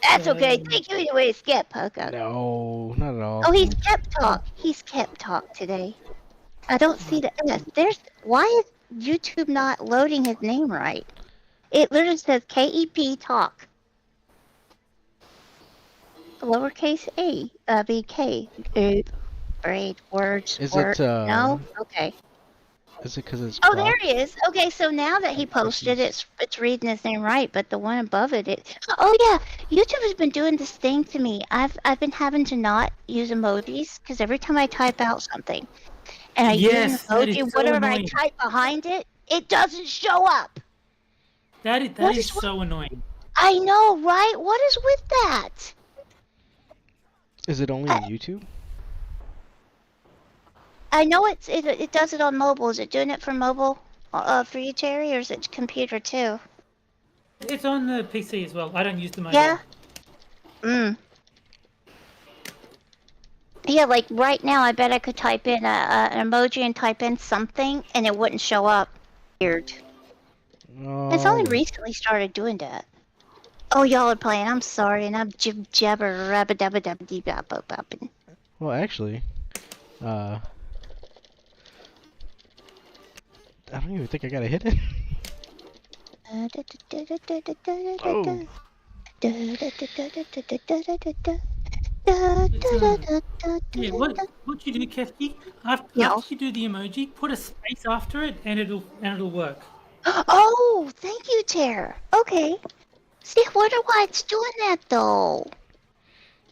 That's okay. Thank you anyway, Skep. Okay. No, not at all. Oh, he's kept talk. He's kept talk today. I don't see the S. Why is YouTube not loading his name right? It literally says KEP talk. Lowercase a, BK. Great words. Is word. it, No? Okay. Is it because it's Oh, there he is. Okay, so now that he posted it, it's reading his name right, but the one above it. Oh yeah, YouTube has been doing this thing to me. I've been having to not use emojis because every time I type out something and I use an emoji, so whatever annoying. I type behind it, it doesn't show up. That is so annoying. I know, right? What is with that? Is it only on YouTube? I know it does it on mobile. Is it doing it for mobile for you, Terry, or is it computer too? It's on the PC as well. I don't use the mobile. Yeah. Yeah, like right now, I bet I could type in an emoji and type in something, and it wouldn't show up. Weird. Oh. It's only recently started doing that. Oh, y'all are playing. I'm sorry, and I'm jabber rabba dabba dabba dee bop bop bopping. Well, actually, I don't even think I got to hit it. Oh. Yeah, what you do, Kefki? After you do the emoji, put a space after it, and it'll work. Oh, thank you, Ter. Okay. See, I wonder why it's doing that though.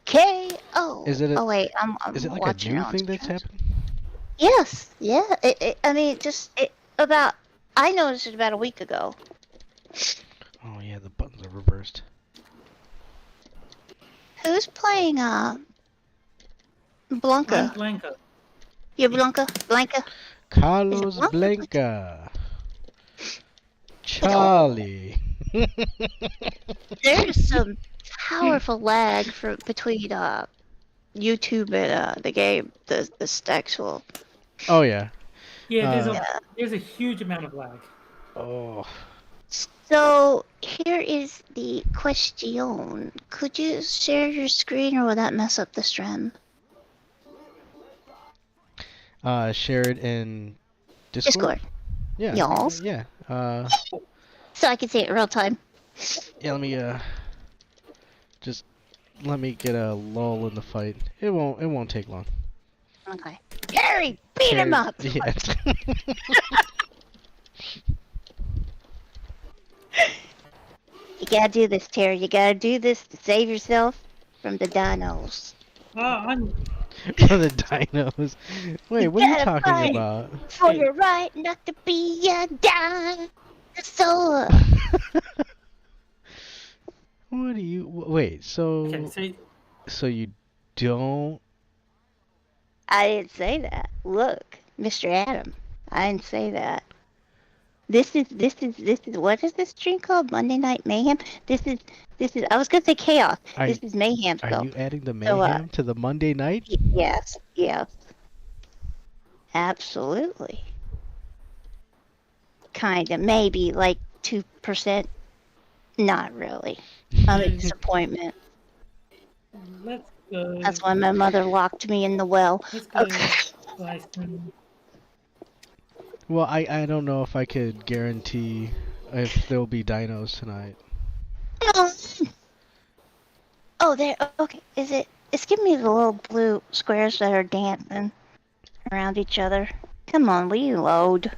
K-O. Is it? Oh wait, I'm is it like watching a new on thing that's screen. happening? Yes. Yeah. I mean, I noticed it about a week ago. Oh yeah, the buttons are reversed. Who's playing Blanca? I'm Blanca. You're Blanca? Blanca? Carlos Blanca? Blanca. Charlie. There's some powerful lag between YouTube and the game, the actual. Oh yeah. Yeah, there's a huge amount of lag. Oh. So here is the question: could you share your screen, or will that mess up the stream? Share it in Discord. Yeah. Y'alls. Yeah. So I can see it in real time. Yeah. Let me just let me get a lull in the fight. It won't take long. Okay. Gary, beat him up. Yeah. You gotta do this, Terry. You gotta do this to save yourself from the dinos. I'm From the dinos. Wait, what are you talking about? For your right not to be a dinosaur. What do you? Wait. So. okay, So you don't? I didn't say that. Look, Mr. Adam. I didn't say that. This is what is this stream called? Monday Night Mayhem? This is I was gonna say chaos. This is mayhem. Are you adding the mayhem to the Monday night? Yes. Absolutely. Kinda, maybe like 2%. Not really. I'm a disappointment. let's go. That's why my mother locked me in the well. Let's go. Well, I don't know if I could guarantee if there'll be dinos tonight. Oh, there. Okay. Is it? It's giving me the little blue squares that are dancing. around each other. Come on, will you load?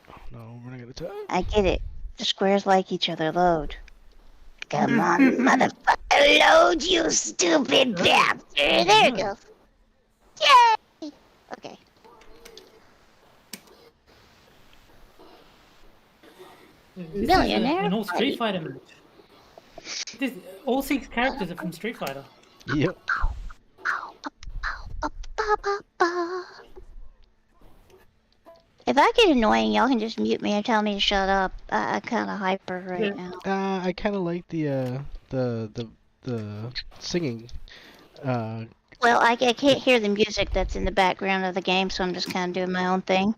Oh no, we're not gonna talk. I get it. The squares like each other. Load. Come on, motherfucker, load, you stupid bastard. There it goes. Yay! Okay. This Millionaire is an all Street party. Fighter match. All 6 characters are from Street Fighter. Yep. If I get annoying, y'all can just mute me and tell me to shut up. I'm kind of hyper right now. I kind of like the singing. Well, I can't hear the music that's in the background of the game, so I'm just kind of doing my own thing.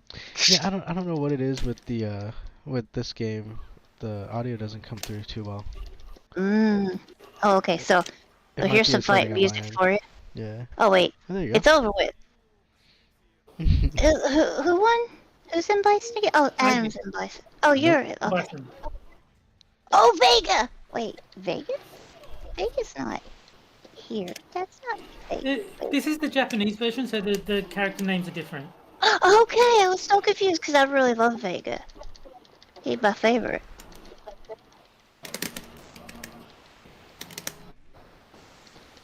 Yeah, I don't know what it is with the with this game. The audio doesn't come through too well. Oh, okay. So It might here's be some a setting fight on my music end. for you. Yeah. Oh wait, Oh, there you go. it's over with. Who won? Who's in place again? Oh, Adam's in place. Oh, you're it. Okay. Button. Oh, Vega. Wait, Vegas? Vegas not here. That's not Vegas. This is the Japanese version, so the character names are different. Okay, I was so confused because I really love Vega. He's my favorite.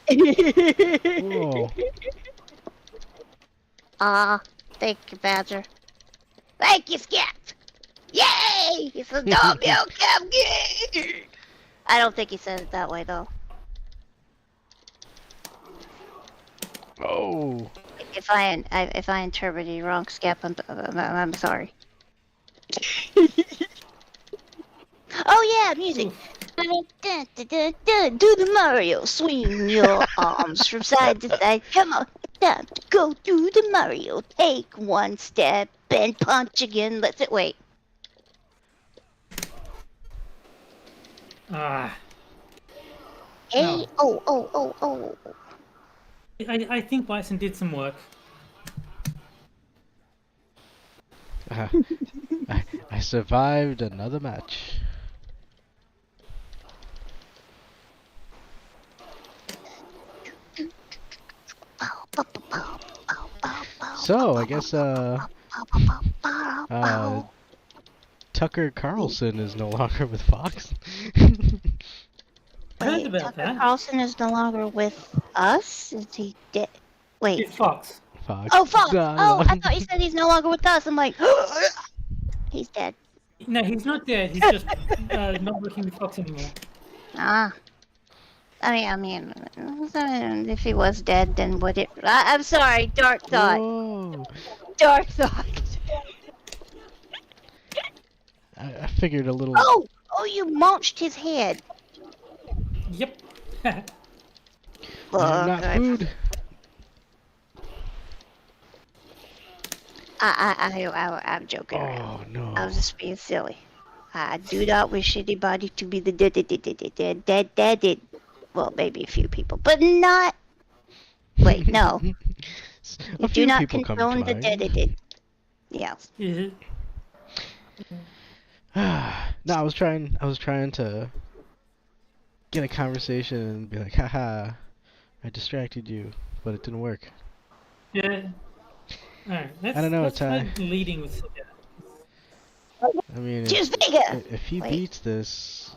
Whoa. Thank you, Badger. Thank you, Skep. Yay! It's a W, Kefki. I don't think he said it that way though. Oh. If I interpreted you wrong, Skep, I'm sorry. Oh yeah, music. Do the Mario, swing your arms from side to side. Come on, time to go do the Mario. Take one step and punch again. Let's it wait. Ah. Hey, oh. I think Bison did some work. I survived another match. So, I guess, Tucker Carlson is no longer with Fox. I heard Wait, about Tucker that. Carlson is no longer with us? Is he dead? Wait. It's Fox. Fox. Oh, Fox! Oh, I thought you said he's no longer with us. I'm like, he's dead. No, he's not dead. He's just not working with Fox anymore. Ah. I mean, if he was dead, then would it... I'm sorry, Dark Thought. Whoa. Dark Thought. I figured a little... Oh, you munched his head. Yep. Not food. I'm joking around. Oh, no. I was just being silly. I do not wish anybody to be the dead. Well, maybe a few people, but not... Wait, no. You do not condone the dead. Yes. Yeah. No, I was trying to get a conversation and be like, haha, I distracted you, but it didn't work. Yeah. Alright, I don't know, let's Ty. try leading with... I mean, Choose Vega! if he Wait. beats this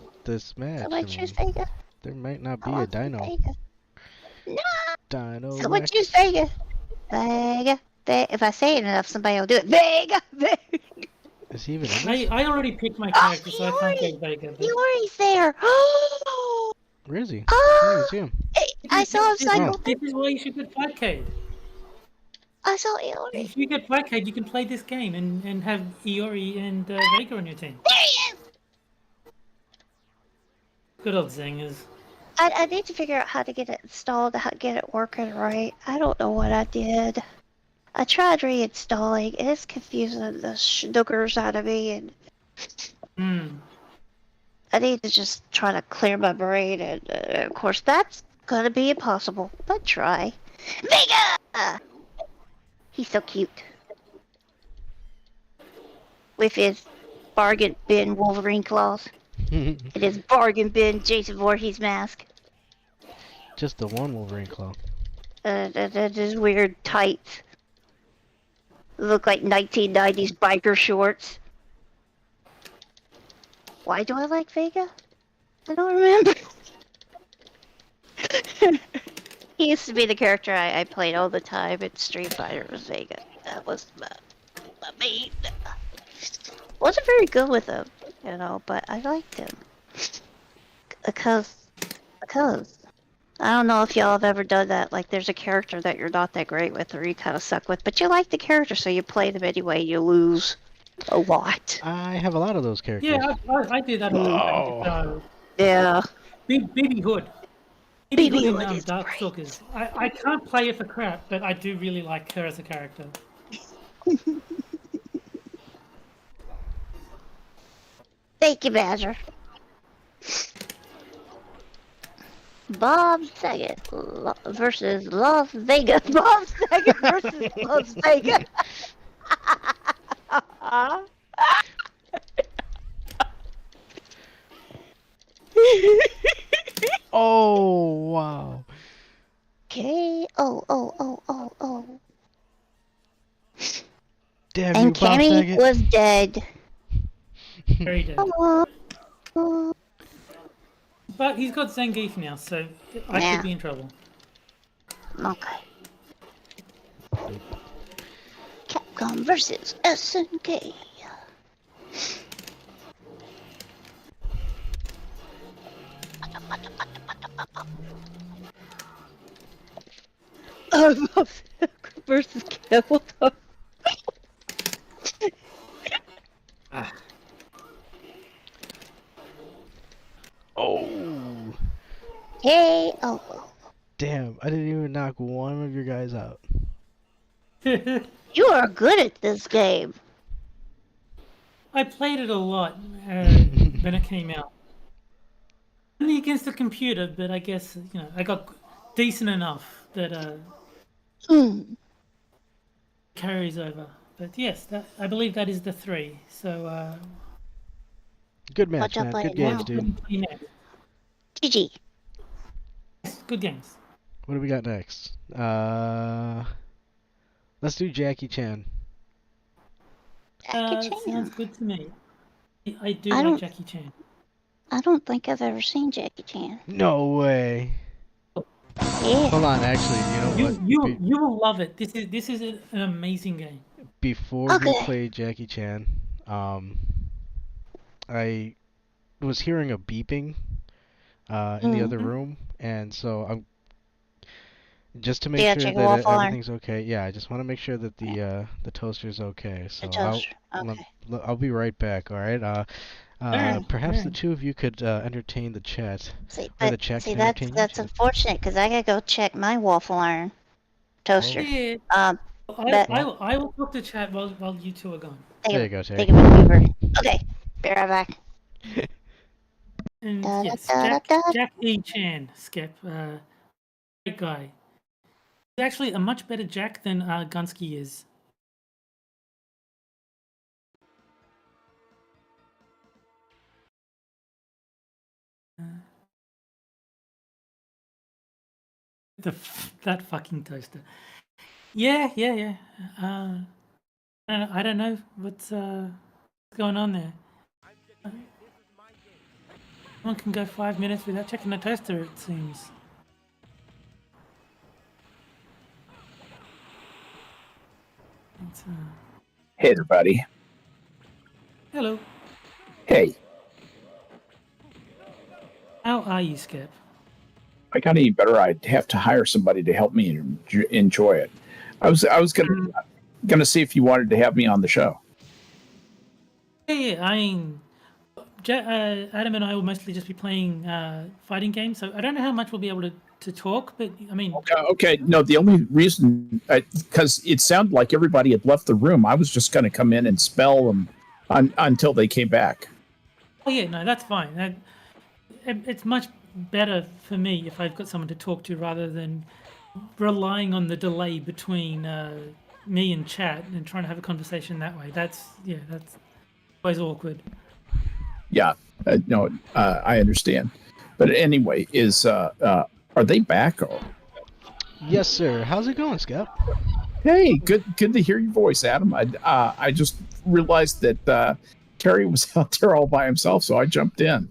match, Somebody choose Vega? there might not be I a want dino. Vega. No! Dino Someone Rex. choose Vega! Vega! If I say it enough, somebody will do it. Vega! Is he even in this? I already picked my character, so I can't go Vega. But... Yori's there! Where is he? Oh! I didn't see him. I saw him cycle. This is why you should get Fightcade. I saw Iori. If you get Fightcade, you can play this game and have Iori and Vega on your team. There he is! Good old zingers. I need to figure out how to get it installed, how to get it working right. I don't know what I did. I tried reinstalling. It's confusing the schnookers out of me, and I need to just try to clear my brain, and of course that's gonna be impossible. But try. Vega! He's so cute. With his bargain bin Wolverine claws. And his bargain bin Jason Voorhees mask. Just the one Wolverine claw. Just weird tights. Look like 1990s biker shorts. Why do I like Vega? I don't remember. He used to be the character I played all the time in Street Fighter. Was Vega. That was my main. Wasn't very good with him, you know, but I liked him because I don't know if y'all have ever done that. Like, there's a character that you're not that great with, or you kind of suck with, but you like the character, so you play them anyway. You lose a lot. I have a lot of those characters. Yeah, I do that all the time. Yeah. BB Hood. BB in Hood is Darkstalkers. I can't play it for crap, but I do really like her as a character. Thank you, Badger. Bob Saget versus Las Vegas. Bob Saget versus Las Vegas. Oh, wow. Okay. Oh. Damn And you, Bob Cammy Saget. was dead. Very dead. But he's got Zangief now, so I could be in trouble. Okay. Capcom versus SNK. Versus Kevin. Oh. Hey, Damn, I didn't even knock one of your guys out. You are good at this game. I played it a lot when it came out. Only against the computer, but I guess, you know, I got decent enough that carries over. But yes, I believe that is the 3. So good match, man. Good games, dude. GG. Yes, good games. What do we got next? Let's do Jackie Chan. Sounds good to me. I do I like don't- Jackie Chan. I don't think I've ever seen Jackie Chan. No way. Yeah. Hold on, actually, you know what? You will love it. This is an amazing game. Before we Okay. played Jackie Chan, I was hearing a beeping in the other room, and so I'm just to make Yeah, sure check that your waffle iron. everything's okay. Yeah, I just want to make sure that the toaster's okay. So toaster, okay. I'll be right back. All right. Perhaps the two of you could entertain the chat. See, Or the chat can entertain that's you. unfortunate because I gotta go check my waffle iron toaster. Yeah. But I will talk to chat while you two are gone. There you go, Terry. Think of a fever. Okay, be right back. And Da, yes, da, da, da. Jack E. Chan, Skep, great guy. He's actually a much better Jack than Gunsky is. That fucking toaster. Yeah. I don't know what's going on there. One can go 5 minutes without checking the toaster, it seems. It's, Hey, everybody. hello. Hey, How are you, Skep? if I got any better, I'd have to hire somebody to help me enjoy it. I was gonna see if you wanted to have me on the show. Yeah, I mean, Adam and I will mostly just be playing fighting games, so I don't know how much we'll be able to talk, but I mean... Okay, no, the only reason, because it sounded like everybody had left the room, I was just going to come in and spell them until they came back. Oh yeah, no, that's fine. It's much better for me if I've got someone to talk to rather than relying on the delay between me and chat and trying to have a conversation that way. That's always awkward. Yeah, no, I understand. But anyway, are they back? Or? Yes, sir. How's it going, Skep? Hey, good to hear your voice, Adam. I just realized that Terry was out there all by himself, so I jumped in.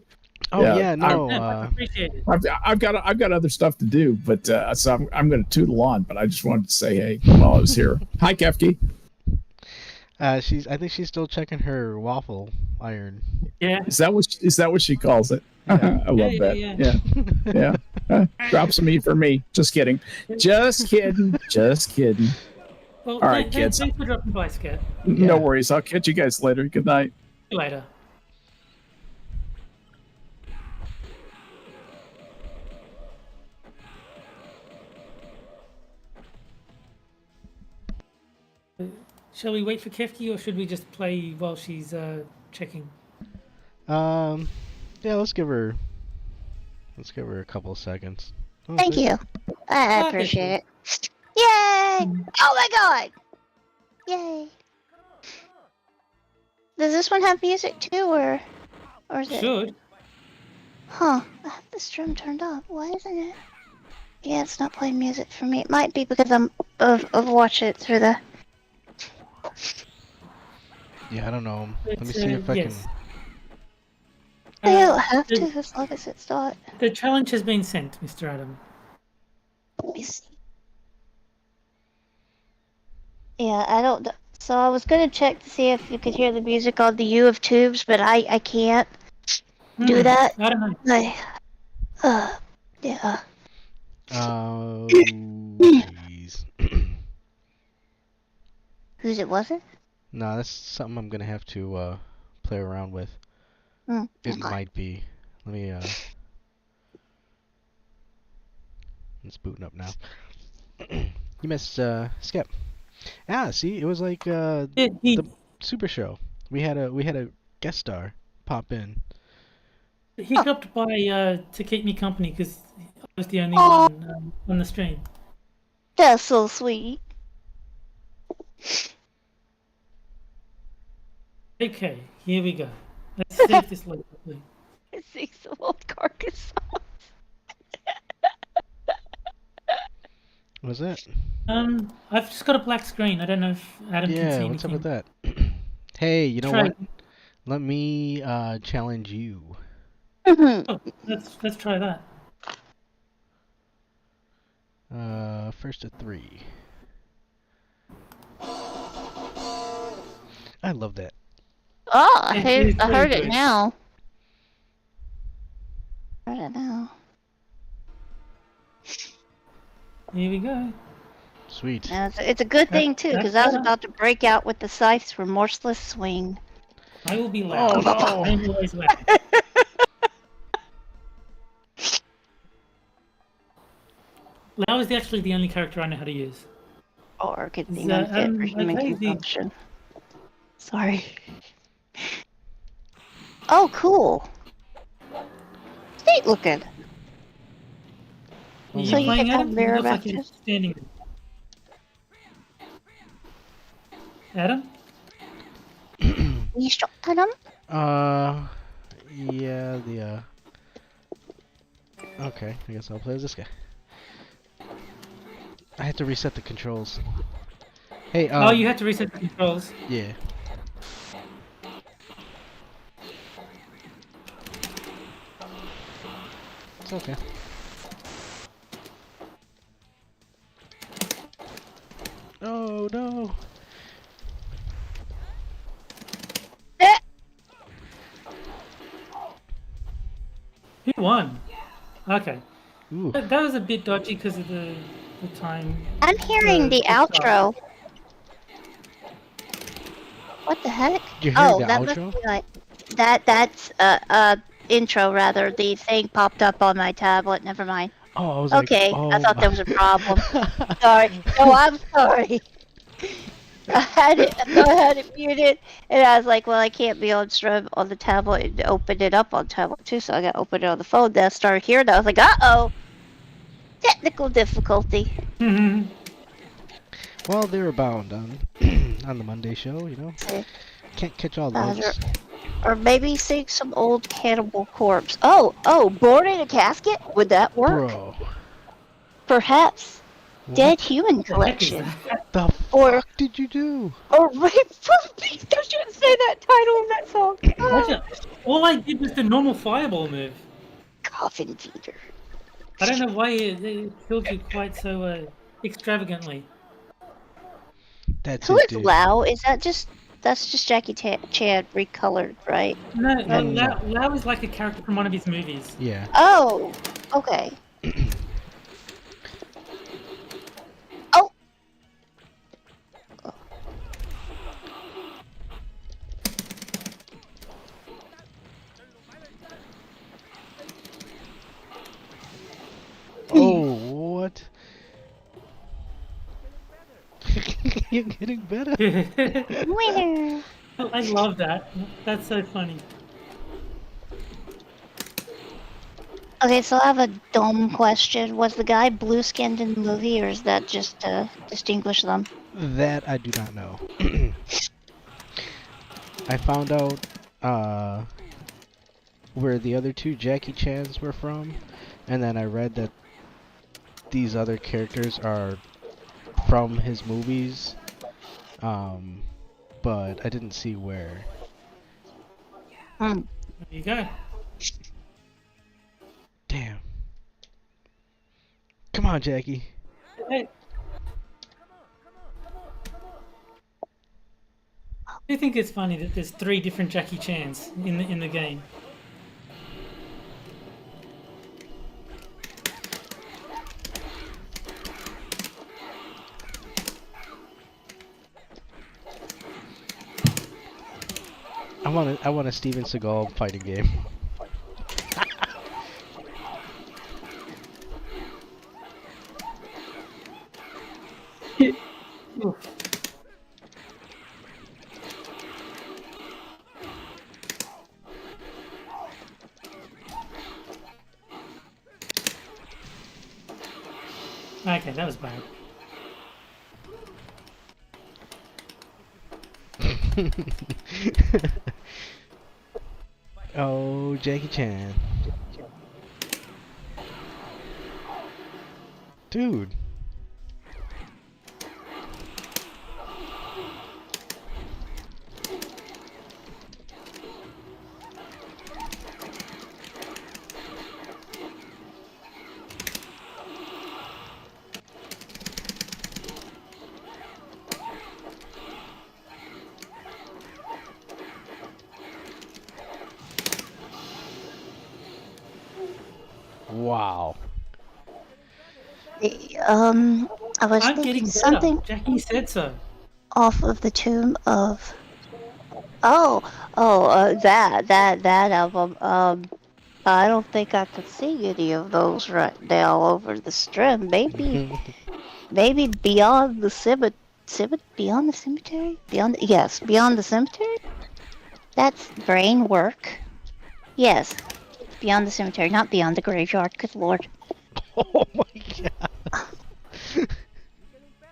Oh yeah, no. Appreciate it. I've got other stuff to do, but so I'm going to tootle on. But I just wanted to say hey while I was here. Hi, Kefki. I think she's still checking her waffle iron. Yeah. Is that what she calls it? Yeah. I love that. Yeah. Drop some meat for me. Just kidding. Just kidding. Well, All right, kids. Thanks for dropping by, Skep. No worries. I'll catch you guys later. Good night. See you later. Shall we wait for Kefki, or should we just play while she's checking? Yeah, let's give her a couple of seconds. Oh, Thank you. I appreciate it. Yay! Oh my god! Yay! Does this one have music too, or is it? Should. Huh? I have the stream turned up. Why isn't it? Yeah, it's not playing music for me. It might be because I'm watch it through the. Yeah, I don't know. Let me see if I can. I don't have to as long as it's not. The challenge has been sent, Mr. Adam. Let me see. Yeah, I don't. So I was gonna check to see if you could hear the music on the U of Tubes, but I can't do that. I don't know. Yeah. Jeez. Whose it wasn't? No, that's something I'm gonna have to play around with. It might be. Let me It's booting up now. You missed Skep. Ah, see, it was like the Super Show. We had a guest star pop in. He dropped by to keep me company because I was the only one on the stream. That's so sweet. Okay, here we go. Let's save this later, please. See some old carcass songs. What's that? I've just got a black screen. I don't know if Adam can see anything. Yeah, what's up with that? Hey, you know what? Let me challenge you. Oh, let's try that. First to 3. I love that. Oh, I heard it now. Here we go. Sweet. Now, it's a good thing too, because I was about to break out with the Scythe's remorseless swing. I will be loud. Oh no! I'm always loud. Lau is actually the only character I know how to use. Or could be unfit for human consumption. Sorry. Oh, cool. Neat looking. So you can have mirror matches. Standing. Adam? You shot Adam? Yeah, okay, I guess I'll play as this guy. I had to reset the controls. Hey, oh, you had to reset the controls? Yeah. It's okay. Oh no! Who won? Okay. Ooh. That was a bit dodgy because of the time. I'm hearing the outro. What the heck? You heard the that outro? must be like that's intro rather. The thing popped up on my tablet. Never mind. Oh, I was okay. Like, oh I thought there was a problem. Sorry. No, I'm sorry. I had it muted, and I was like, well, I can't be on stream on the tablet and open it up on tablet too, so I got to open it on the phone. Then I started hearing that. I was like, uh-oh. Technical difficulty. Well, they were bound on on the Monday show, you know. Can't catch all those. Or maybe sing some old Cannibal Corpse. Oh, Born in a Casket? Would that work? Bro. Perhaps. Dead Human What the heck is Collection. that? The fuck did you do? Or Rape Beast. Don't you say that title in that song. All I did was the normal fireball move. Coffin Feeder. I don't know why it killed you quite so extravagantly. That's Who it, is dude. Lao? Is that just... That's just Jackie Chan recolored, right? No, No. Lau is like a character from one of his movies. Yeah. Oh, okay. Oh. Oh, what? You're getting better. Winner. I love that. That's so funny. Okay, so I have a dumb question. Was the guy blue-skinned in the movie, or is that just to distinguish them? That I do not know. I found out where the other two Jackie Chans were from, and then I read that these other characters are from his movies, but I didn't see where. There you go. Damn. Come on, Jackie. Hey. I think it's funny that there's 3 different Jackie Chans in the game. I want a Steven Seagal fighting game. Okay, that was bad. Oh, Jackie Chan. Dude. Wow. I was I'm thinking getting better. something Jackie said so. off of the tomb of... that album. I don't think I could sing any of those right now over the stream. Maybe Beyond the Beyond the Cemetery? Beyond the Cemetery? That's brain work. Yes, Beyond the Cemetery, not Beyond the Graveyard, good lord. Oh my god. There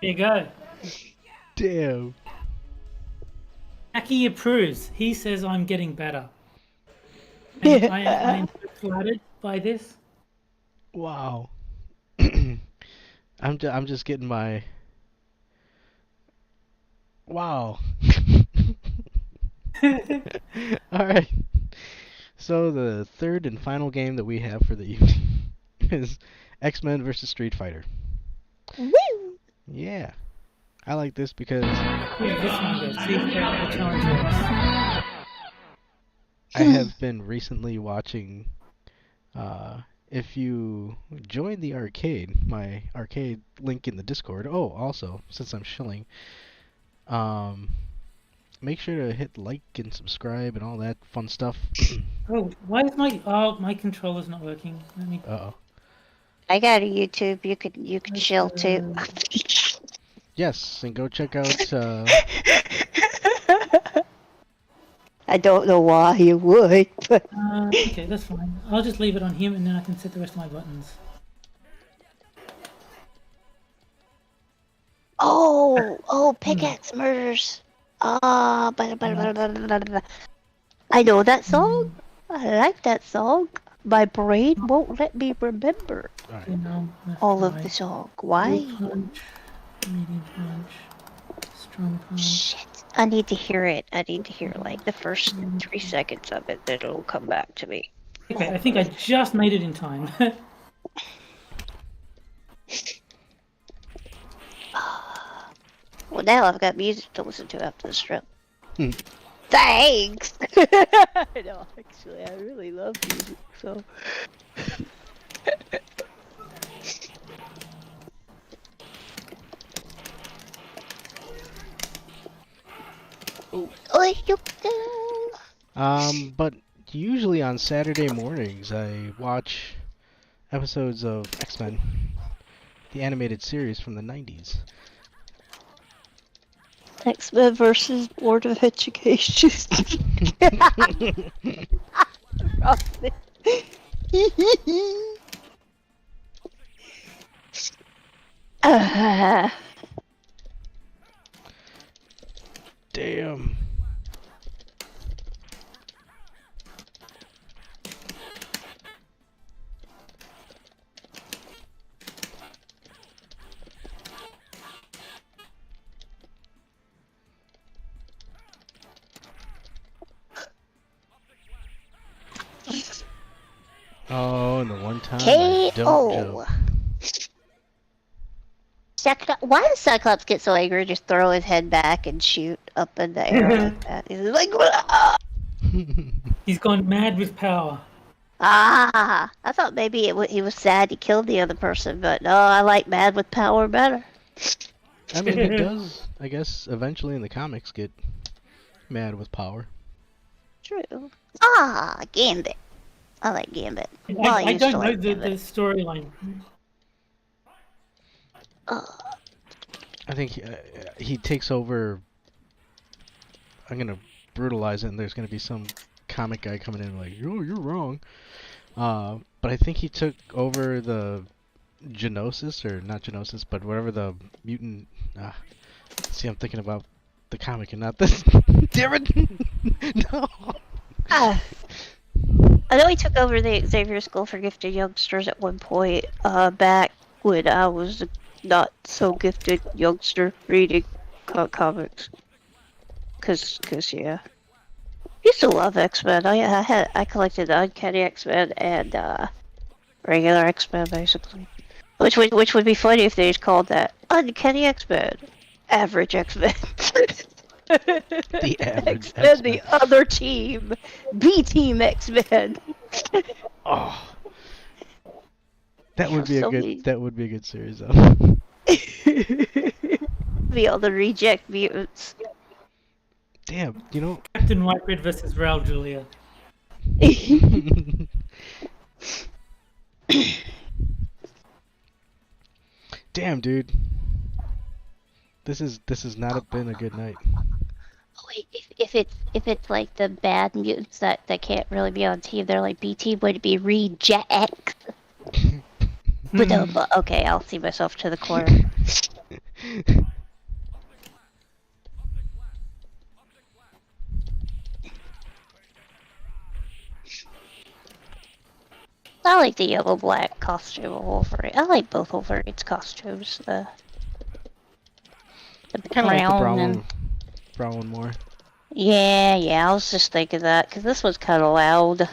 you go. Damn. Jackie approves. He says I'm getting better. And I am flattered by this. Wow. I'm just getting my... Wow. Alright. So the third and final game that we have for the evening is X-Men vs. Street Fighter. Woo! Yeah. I like this because Yeah, this one goes. See if the challenge works. I have been recently watching, if you join the arcade, my arcade link in the Discord, also, since I'm shilling, make sure to hit like and subscribe and all that fun stuff. Oh, why is my controller's not working? Let me. Uh-oh. I got a YouTube. You could chill too. Yes, and go check out, I don't know why you would, but... Okay, that's fine. I'll just leave it on him and then I can set the rest of my buttons. Pickaxe Murders. I know that song. I like that song. My brain won't let me remember Alright. You know, all of the song. Why? Low punch, medium punch, strong punch. Shit. I need to hear it. I need to hear like the first 3 seconds of it, then it'll come back to me. Okay, I think I just made it in time. Well, now I've got music to listen to after the strip. Hmm. Thanks! No, actually, I really love music, so... But usually on Saturday mornings, I watch episodes of X-Men, the animated series from the 90s. X-Men versus Board of Education. Damn. Oh, and the one time I don't jump. Why does Cyclops get so angry? Just throw his head back and shoot up in the air like that. He's like, "Wah!" He's gone mad with power. Ah, I thought maybe he was sad he killed the other person, but no, I like mad with power better. I mean, he does, I guess, eventually in the comics get mad with power. True. Ah, Gambit. I like Gambit. Well, I used to don't know like the Gambit. storyline. I think he takes over. I'm gonna brutalize it, and there's gonna be some comic guy coming in like, "Oh, you're wrong." But I think he took over the Genosis, or not Genosis, but whatever the mutant. See, I'm thinking about the comic and not this. Damn it! No. I know he took over the Xavier School for Gifted Youngsters at one point, back when I was a not so gifted youngster reading comics. Cause yeah. Used to love X-Men. I collected the Uncanny X-Men and regular X-Men basically. Which would be funny if they just called that Uncanny X-Men, Average X-Men. The average X-Men, X-Men. the other team, B Team X-Men. Oh, that would be so a good. many- That would be a good series, though. The other reject mutants. Damn, you know. Captain Whitebeard versus Raul Julia. Damn, dude. This has not been a good night. Wait, if it's like the bad mutants that can't really be on team, they're like B team. Would it be reject? But okay, I'll see myself to the corner. I like the yellow-black costume of Wolverine. I like both Wolverine's costumes. The Kind of like the brown brown and one, brown one more. yeah. I was just thinking that because this was kind of loud.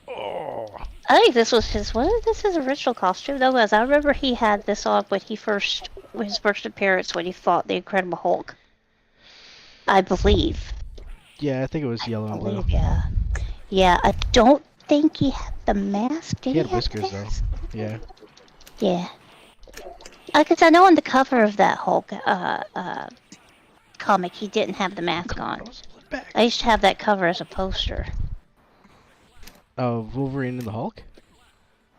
Oh. I think this was his original costume though, as I remember he had this on when his first appearance when he fought the Incredible Hulk. I believe. Yeah, I think it was yellow and blue. Yeah. Yeah, I don't think he had the mask. Did He had have whiskers the though. mask? Yeah. Yeah. Because I know on the cover of that Hulk comic he didn't have the mask on. I used to have that cover as a poster. Wolverine and the Hulk?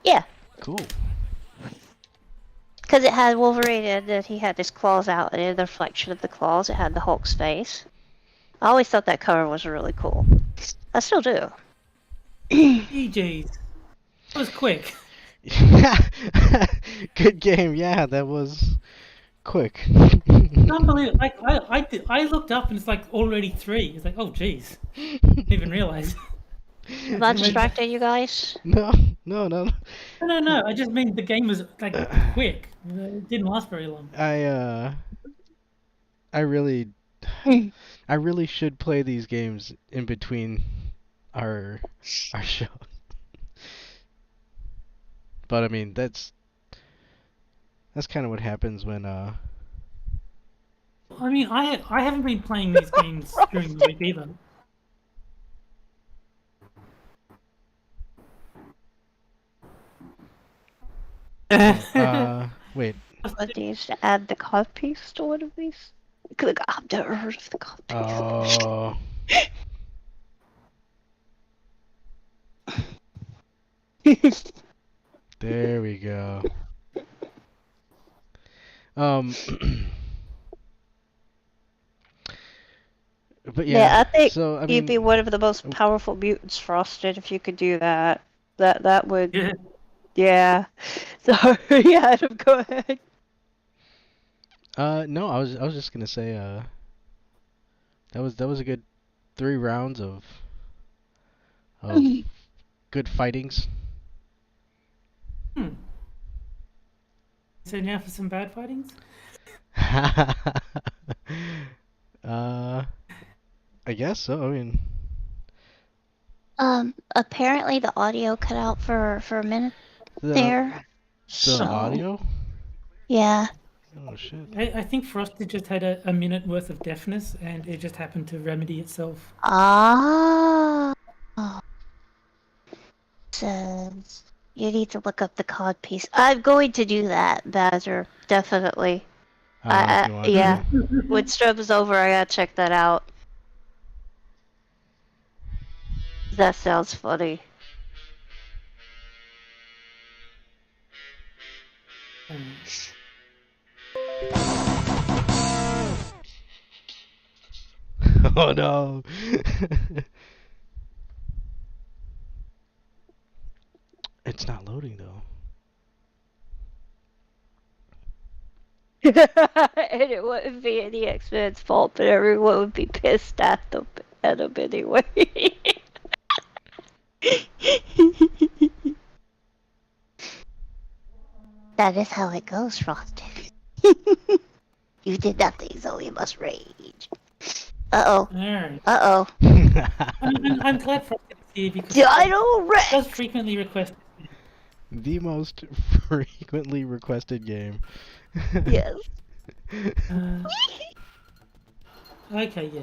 Yeah. Cool. Because it had Wolverine and then he had his claws out, and in the reflection of the claws it had the Hulk's face. I always thought that cover was really cool. I still do. EJs. That was quick. Good game, yeah, that was quick. Unbelievable. Like I looked up and it's like already 3. It's like, oh jeez. Didn't even realize. Am I distracted, you guys? No. No. I just mean the game was like quick. It didn't last very long. I really should play these games in between our show. But I mean, that's kind of what happens when I mean, I haven't been playing these games during the week either. Wait. What needs to add the cod piece to one of these? Click up to earth the cod piece. Oh. There we go. But yeah, I think so, I you'd mean, be one of the most powerful mutants, Frosted, if you could do that. That would. Yeah. Sorry, Adam. Go ahead. No, I was just gonna say, that was a good 3 rounds of good fightings. So now for some bad fightings? I guess so. I mean, Apparently the audio cut out for a minute there. The audio? Yeah. Oh shit. I think Frosted just had a minute worth of deafness, and it just happened to remedy itself. Ah. Says you need to look up the cod piece. I'm going to do that, Bazzer. Definitely. Yeah. When Strub's over, I gotta check that out. That sounds funny. Oh no. It's not loading though. And it wouldn't be any X-Men's fault, but everyone would be pissed at them anyway. That is how it goes, Frosted. You did nothing, so you must rage. Uh-oh. Alright. Uh-oh. I'm glad Frosted is here because it does frequently request. The most frequently requested game. Yes. Okay, yeah.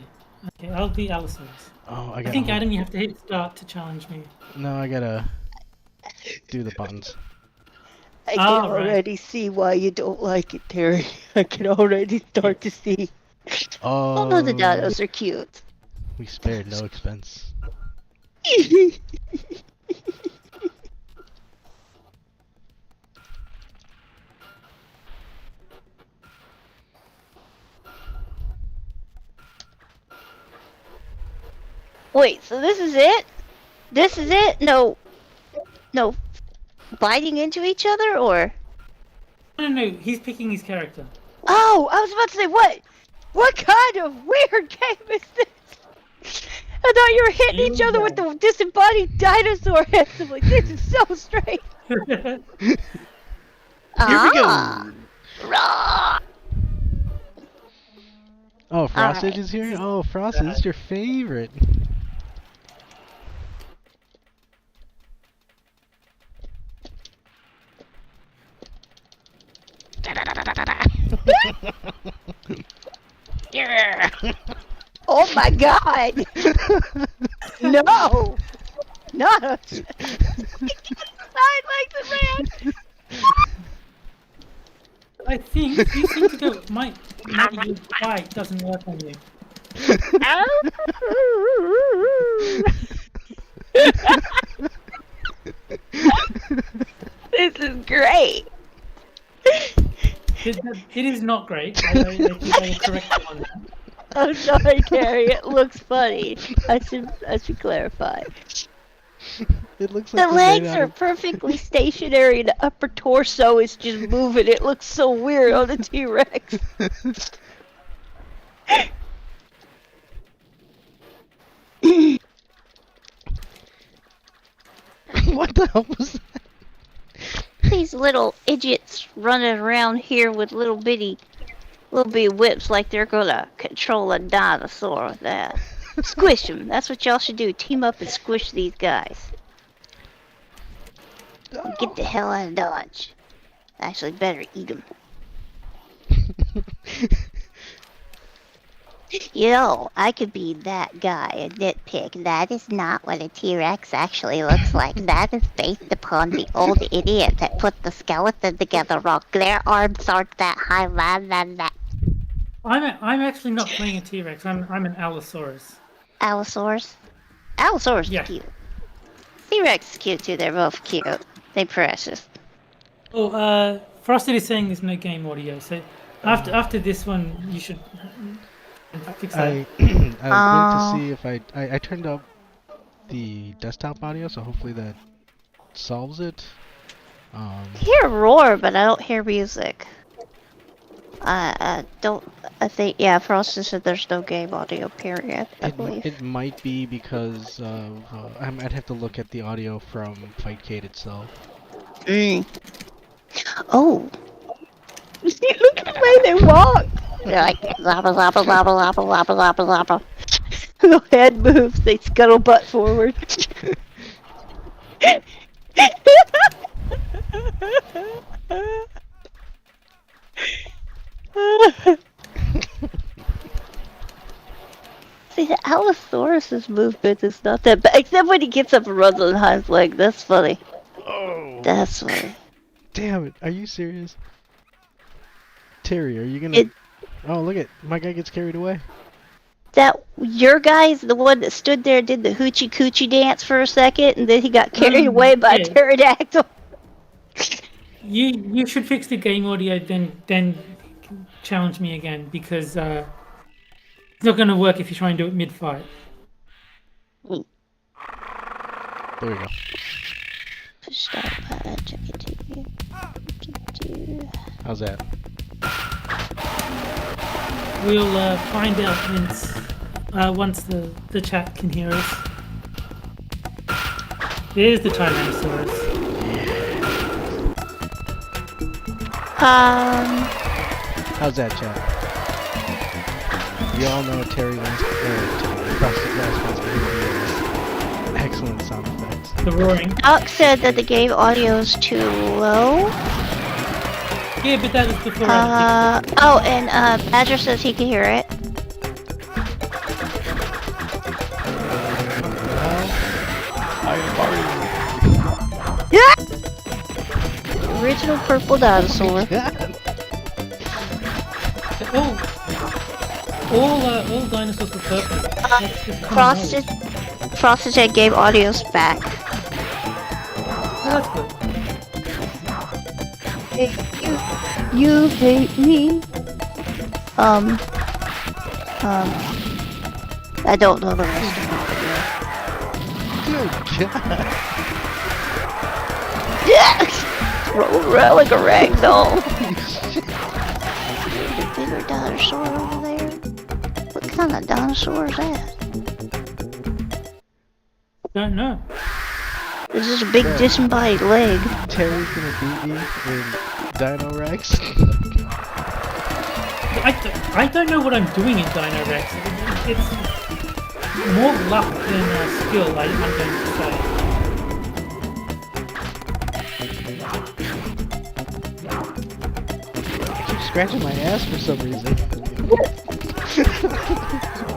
Okay, I'll be Allison's. Oh, I think Adam, you have to hit start to challenge me. No, I gotta do the buttons. I can already see why you don't like it, Terry. I can already start to see. Oh. No, the dados are cute. We spared no expense. Wait, so this is it? This is it? No biting into each other, or? No, he's picking his character. Oh, I was about to say, what kind of weird game is this? I thought you were hitting each other with the disembodied dinosaur heads. I'm like, this is so strange. Here we go. Oh, Frosted is here? Oh, Frosted is your favorite. Yeah. Oh my god! No! Not a... Side legs and man! I think you seem to go. Maybe your bite doesn't work on you. This is great. It is not great. I think I will correct you on that. I'm sorry, Terry. It looks funny. I should clarify. It looks like the legs are perfectly stationary, and the upper torso is just moving. It looks so weird on the T-Rex. What the hell was that? These little idiots running around here with little bitty whips like they're gonna control a dinosaur with that. Squish them. That's what y'all should do. Team up and squish these guys. Get the hell out of Dodge. Actually, better eat them. You know, I could be that guy and nitpick. That is not what a T-Rex actually looks like. That is based upon the old idiot that put the skeleton together wrong. Their arms aren't that high. I'm actually not playing a T-Rex. I'm an Allosaurus. Allosaurus? Allosaurus is cute. T-Rex is cute too. They're both cute. They're precious. Oh, Frosted is saying there's no game audio, so after this one, you should fix that. I went to see if I turned up the desktop audio, so hopefully that solves it. I hear a roar, but I don't hear music. I think, Frosted said there's no game audio, period, I believe. It might be because of, I'd have to look at the audio from Fightcade itself. Oh! Look at the way they walk! They're like, zappa, zappa, zappa, zappa, zappa, zappa, zappa. The head moves, they scuttle butt forward. See, the Allosaurus' movement is not that bad, except when he gets up and runs on his leg. That's funny. Oh. That's funny. Damn it, are you serious? Terry, are you gonna... Oh, look at... My guy gets carried away. Your guy's the one that stood there and did the hoochie coochie dance for a second, and then he got carried away by a pterodactyl. You should fix the game audio, then challenge me again, because it's not going to work if you try and do it mid-fight. There we go. Start How's that? We'll find out once the chat can hear us. There's the Tyrannosaurus. How's that, chat? You all know Terry wants Frosted Glass wants to hear the excellent sound effects. The roaring. Tock said that the game audio is too low. Yeah, but that was before. Oh, and Badger says he can hear it. Yeah! The original purple dinosaur. All dinosaurs were purple. Frosted said game audio's back. Oh, that's good. You hate me. I don't know the rest of it. Good God. Yeah! Roll around like a rag doll. The bigger dinosaur over there. What kind of dinosaur is that? Don't know. This is a big disembodied leg. Terry's gonna beat me in Dino Rex. I don't know what I'm doing in Dino Rex. It's more luck than skill, I'm going to say. I keep scratching my ass for some reason.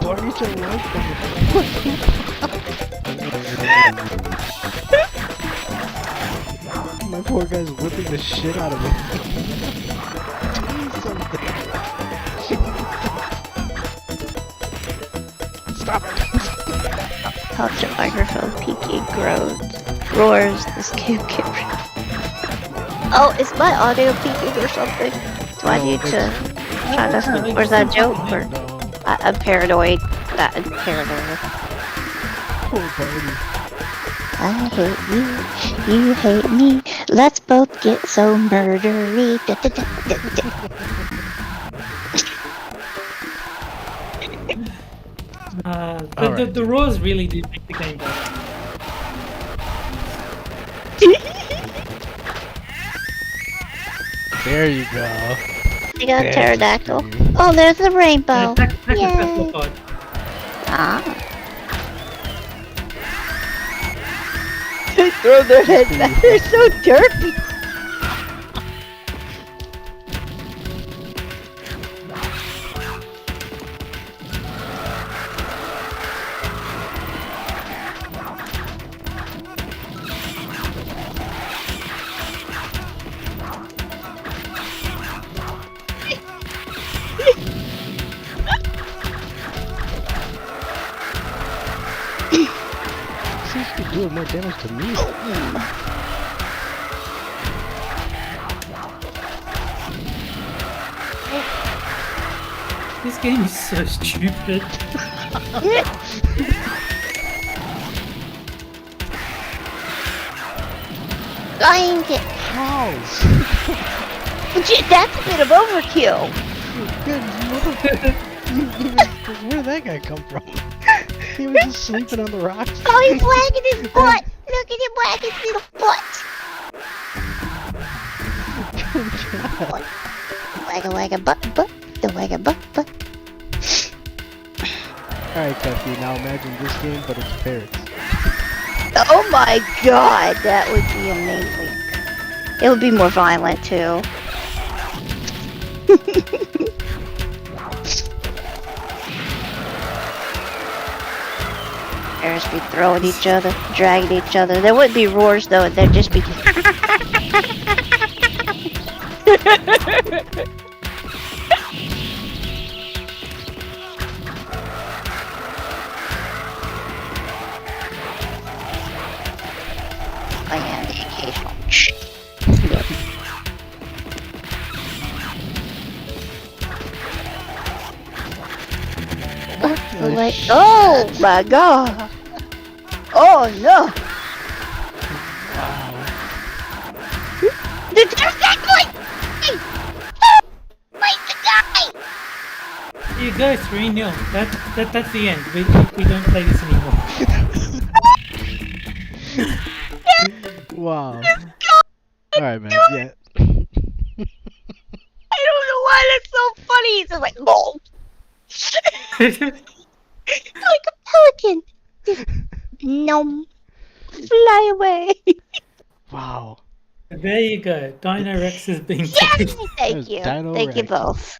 Barney to life My poor guy's whipping the shit out of me. Do something. Stop it. Talks your microphone peaky roars this cube. Oh, is my audio peaking or something? Do I need to try this? Or is that a joke? Or I'm paranoid. I'm paranoid. Poor Barney. I hate you, you hate me. Let's both get so murdery. The roars really do make the game better. There you go. I got a pterodactyl. Oh, there's the rainbow. Yay. Ah. They throw their heads back. They're so dirty. Seems to be doing more damage to me. This game is so stupid. Dang it. House. That's a bit of overkill. Where did that guy come from? He was just sleeping on the rocks. Oh, he's wagging his butt. Look at him wag his little butt. Wagga butt. The wagga butt. Alright, Kefki, now imagine this game, but it's parrots. Oh my god, that would be amazing. It would be more violent too. Parrots be throwing each other, dragging each other. There wouldn't be roars though, there'd just be... I am the occasional. Oh my god! Oh no! There's that guy! Fight the guy! Here you go, 3-0. That's the end. We don't play this anymore. Wow. Alright, man. Yeah. I don't know why that's so funny. He's just like, oh. Like a pelican. Just, nom. Fly away. Wow. There you go. Dino Rex has been Yes! Thank you. Thank you both.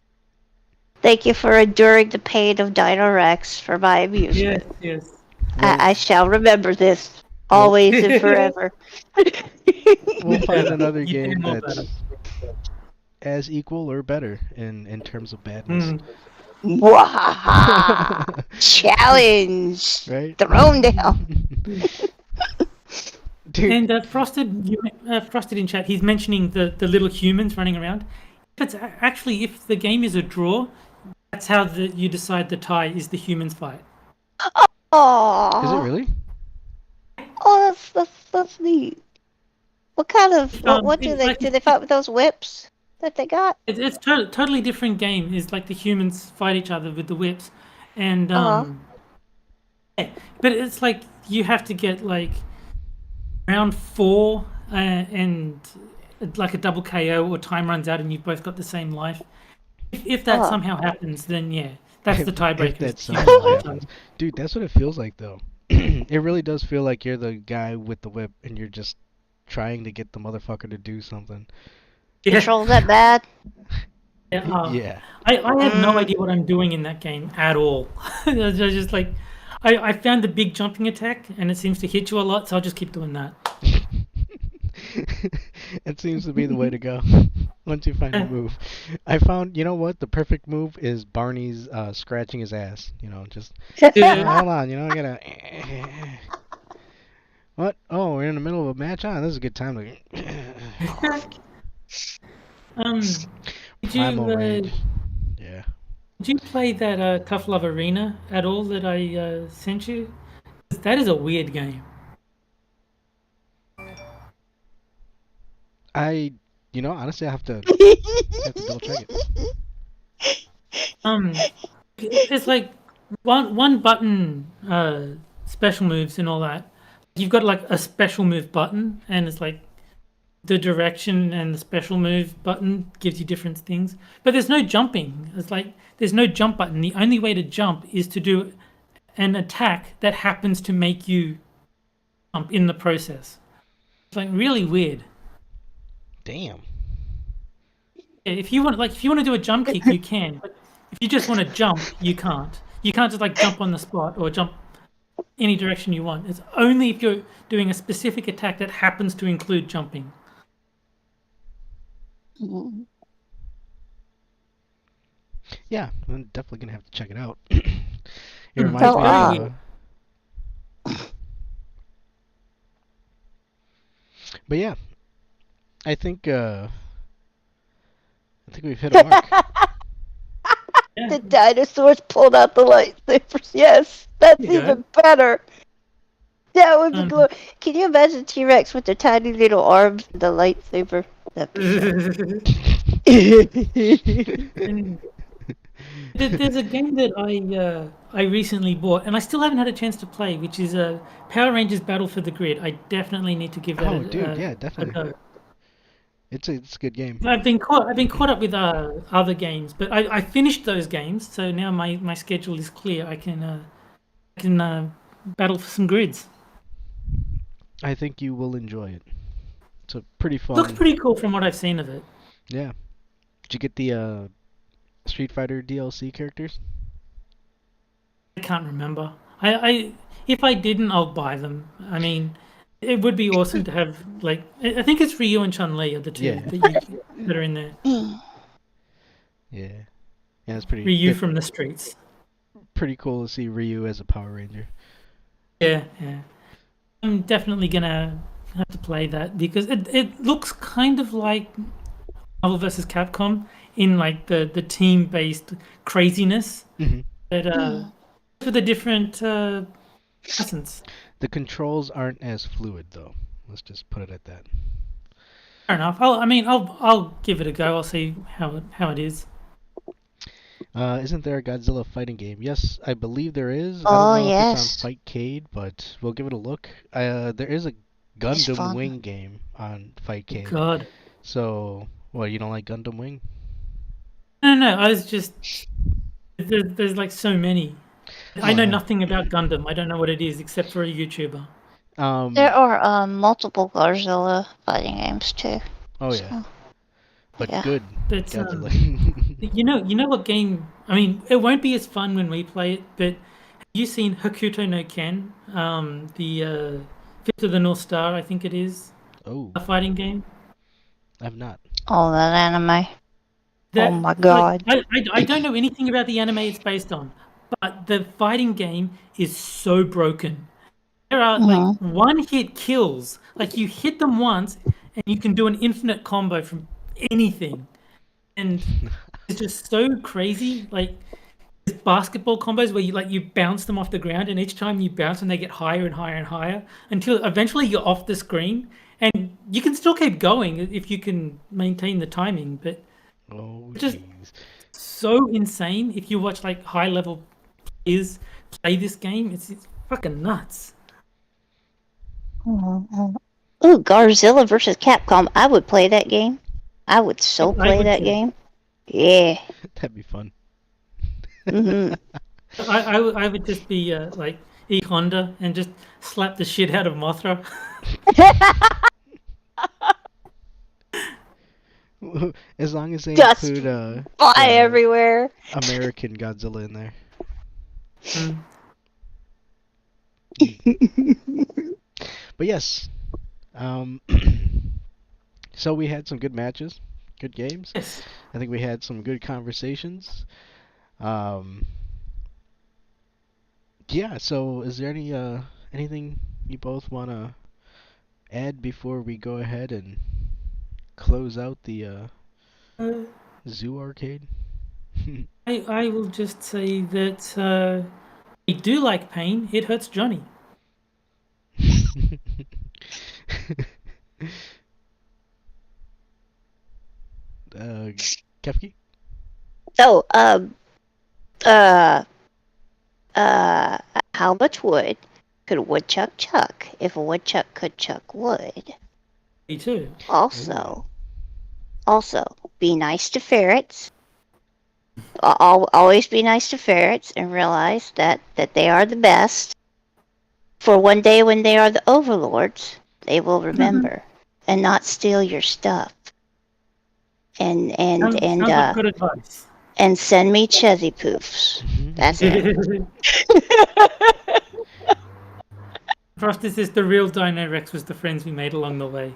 Thank you for enduring the pain of Dino Rex for my amusement. Yes. I shall remember this. Always and forever. We'll find another game that's as equal or better in terms of badness. Wahaha! Challenge! Right? Thrown down. And Frosted in chat, he's mentioning the little humans running around. But actually, if the game is a draw, that's how you decide the tie is the humans fight. Oh. Is it really? Oh, that's neat. What kind of what do they do? They fight with those whips that they got? It's totally different game. It's like the humans fight each other with the whips, and yeah, but it's like you have to get like round 4 and like a double KO or time runs out and you've both got the same life. If that somehow happens, then yeah, that's the tiebreaker. Dude, that's what it feels like though. It really does feel like you're the guy with the whip and you're just trying to get the motherfucker to do something. Control that bad? Yeah. I have no idea what I'm doing in that game at all. I was just like, I found the big jumping attack and it seems to hit you a lot, so I'll just keep doing that. It seems to be the way to go. Once you find a move. I found, you know what? The perfect move is Barney's scratching his ass. You know, just hold on. You know, I gotta. What? Oh, we're in the middle of a match. This is a good time to. Did you play that Tough Love Arena at all that I sent you? That is a weird game. Honestly, I have to double check it. It's like one button special moves and all that. You've got like a special move button, and it's like the direction and the special move button gives you different things. But there's no jumping. It's like there's no jump button. The only way to jump is to do an attack that happens to make you jump in the process. It's like really weird. Damn. If you want to do a jump kick, you can. But if you just want to jump, you can't. You can't just like jump on the spot or jump any direction you want. It's only if you're doing a specific attack that happens to include jumping. Yeah, I'm definitely gonna have to check it out. It reminds me of. But yeah, I think we've hit a mark. The dinosaurs pulled out the lightsabers. Yes, that's even better. That would be glorious. Can you imagine T-Rex with their tiny little arms and the lightsaber? There's a game that I recently bought, and I still haven't had a chance to play, which is Power Rangers Battle for the Grid. I definitely need to give that yeah, definitely. a go. It's a good game. I've been caught up with other games, but I finished those games, so now my schedule is clear. I can battle for some grids. I think you will enjoy it. It's a pretty fun. Looks pretty cool from what I've seen of it. Yeah. Did you get the Street Fighter DLC characters? I can't remember. If I didn't, I'll buy them. I mean, it would be awesome to have like I think it's Ryu and Chun-Li are the two that are in there. Yeah, it's pretty. Ryu from the streets. Pretty cool to see Ryu as a Power Ranger. Yeah. I'm definitely gonna have to play that because it looks kind of like Marvel vs. Capcom in like the team-based craziness, but with a different essence. The controls aren't as fluid though. Let's just put it at that. Fair enough. I'll give it a go. I'll see how it is. Isn't there a Godzilla fighting game? Yes, I believe there is. Oh, I don't know yes. if it's on Fightcade, but we'll give it a look. There is a Gundam Wing game on Fightcade. God. So, you don't like Gundam Wing? No. I was just there's like so many. I know nothing about Gundam. I don't know what it is except for a YouTuber. There are multiple Godzilla fighting games too. Oh yeah. So, But yeah. good. But Godzilla. you know what game? I mean, it won't be as fun when we play it. But have you seen Hokuto no Ken? The Fist of the North Star, I think it is. Oh. A fighting game. I've not. Oh, that anime. Oh my god. Like, I don't know anything about the anime it's based on, but the fighting game is so broken. There are like one-hit kills. Like you hit them once, and you can do an infinite combo from anything, and it's just so crazy. Like there's basketball combos where you bounce them off the ground, and each time you bounce them, they get higher and higher and higher until eventually you're off the screen, and you can still keep going if you can maintain the timing. But just so insane. If you watch like high-level players play this game, it's fucking nuts. Ooh, Godzilla vs. Capcom. I would play that game. I would play that game. Yeah. That'd be fun. I would just be like E Honda and just slap the shit out of Mothra. As long as they Just include fly everywhere. American Godzilla in there. But yes, so we had some good matches, good games. Yes. I think we had some good conversations. Yeah. So, is there anything you both want to add before we go ahead and close out the Zoo Arcade? I will just say that I do like pain. It hurts Johnny. Kefki? So, how much wood could a woodchuck chuck if a woodchuck could chuck wood? Me too. Also, be nice to ferrets. Always be nice to ferrets and realize that they are the best. For one day when they are the overlords, they will remember and not steal your stuff. And Sounds like good advice. and send me chezzy poofs. That's it. Frostus is the real Dino Rex was the friends we made along the way.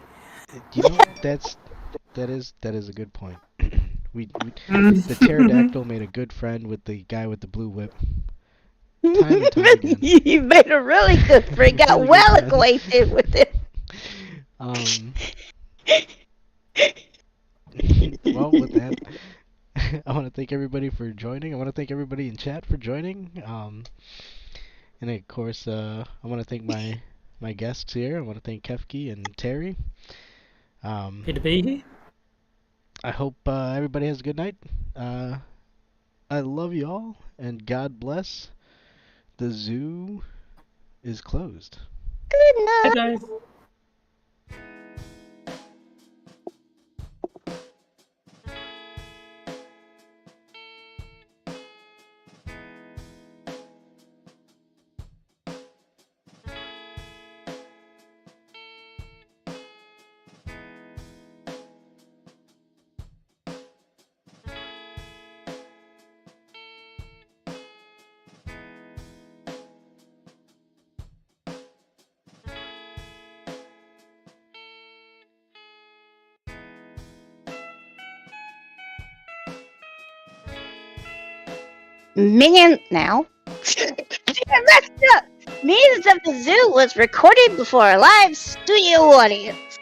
You know, that is a good point. The pterodactyl made a good friend with the guy with the blue whip. Time and time again. You made a really good friend. Got Really well good friend. acquainted with it. Well, with that, I want to thank everybody for joining. I want to thank everybody in chat for joining. And of course, I want to thank my guests here. I want to thank Kefki and Terry. Good to be here. I hope everybody has a good night. I love you all, and God bless. The zoo is closed. Good night. Hey guys. Minions of the Zoo was recorded before a live studio audience.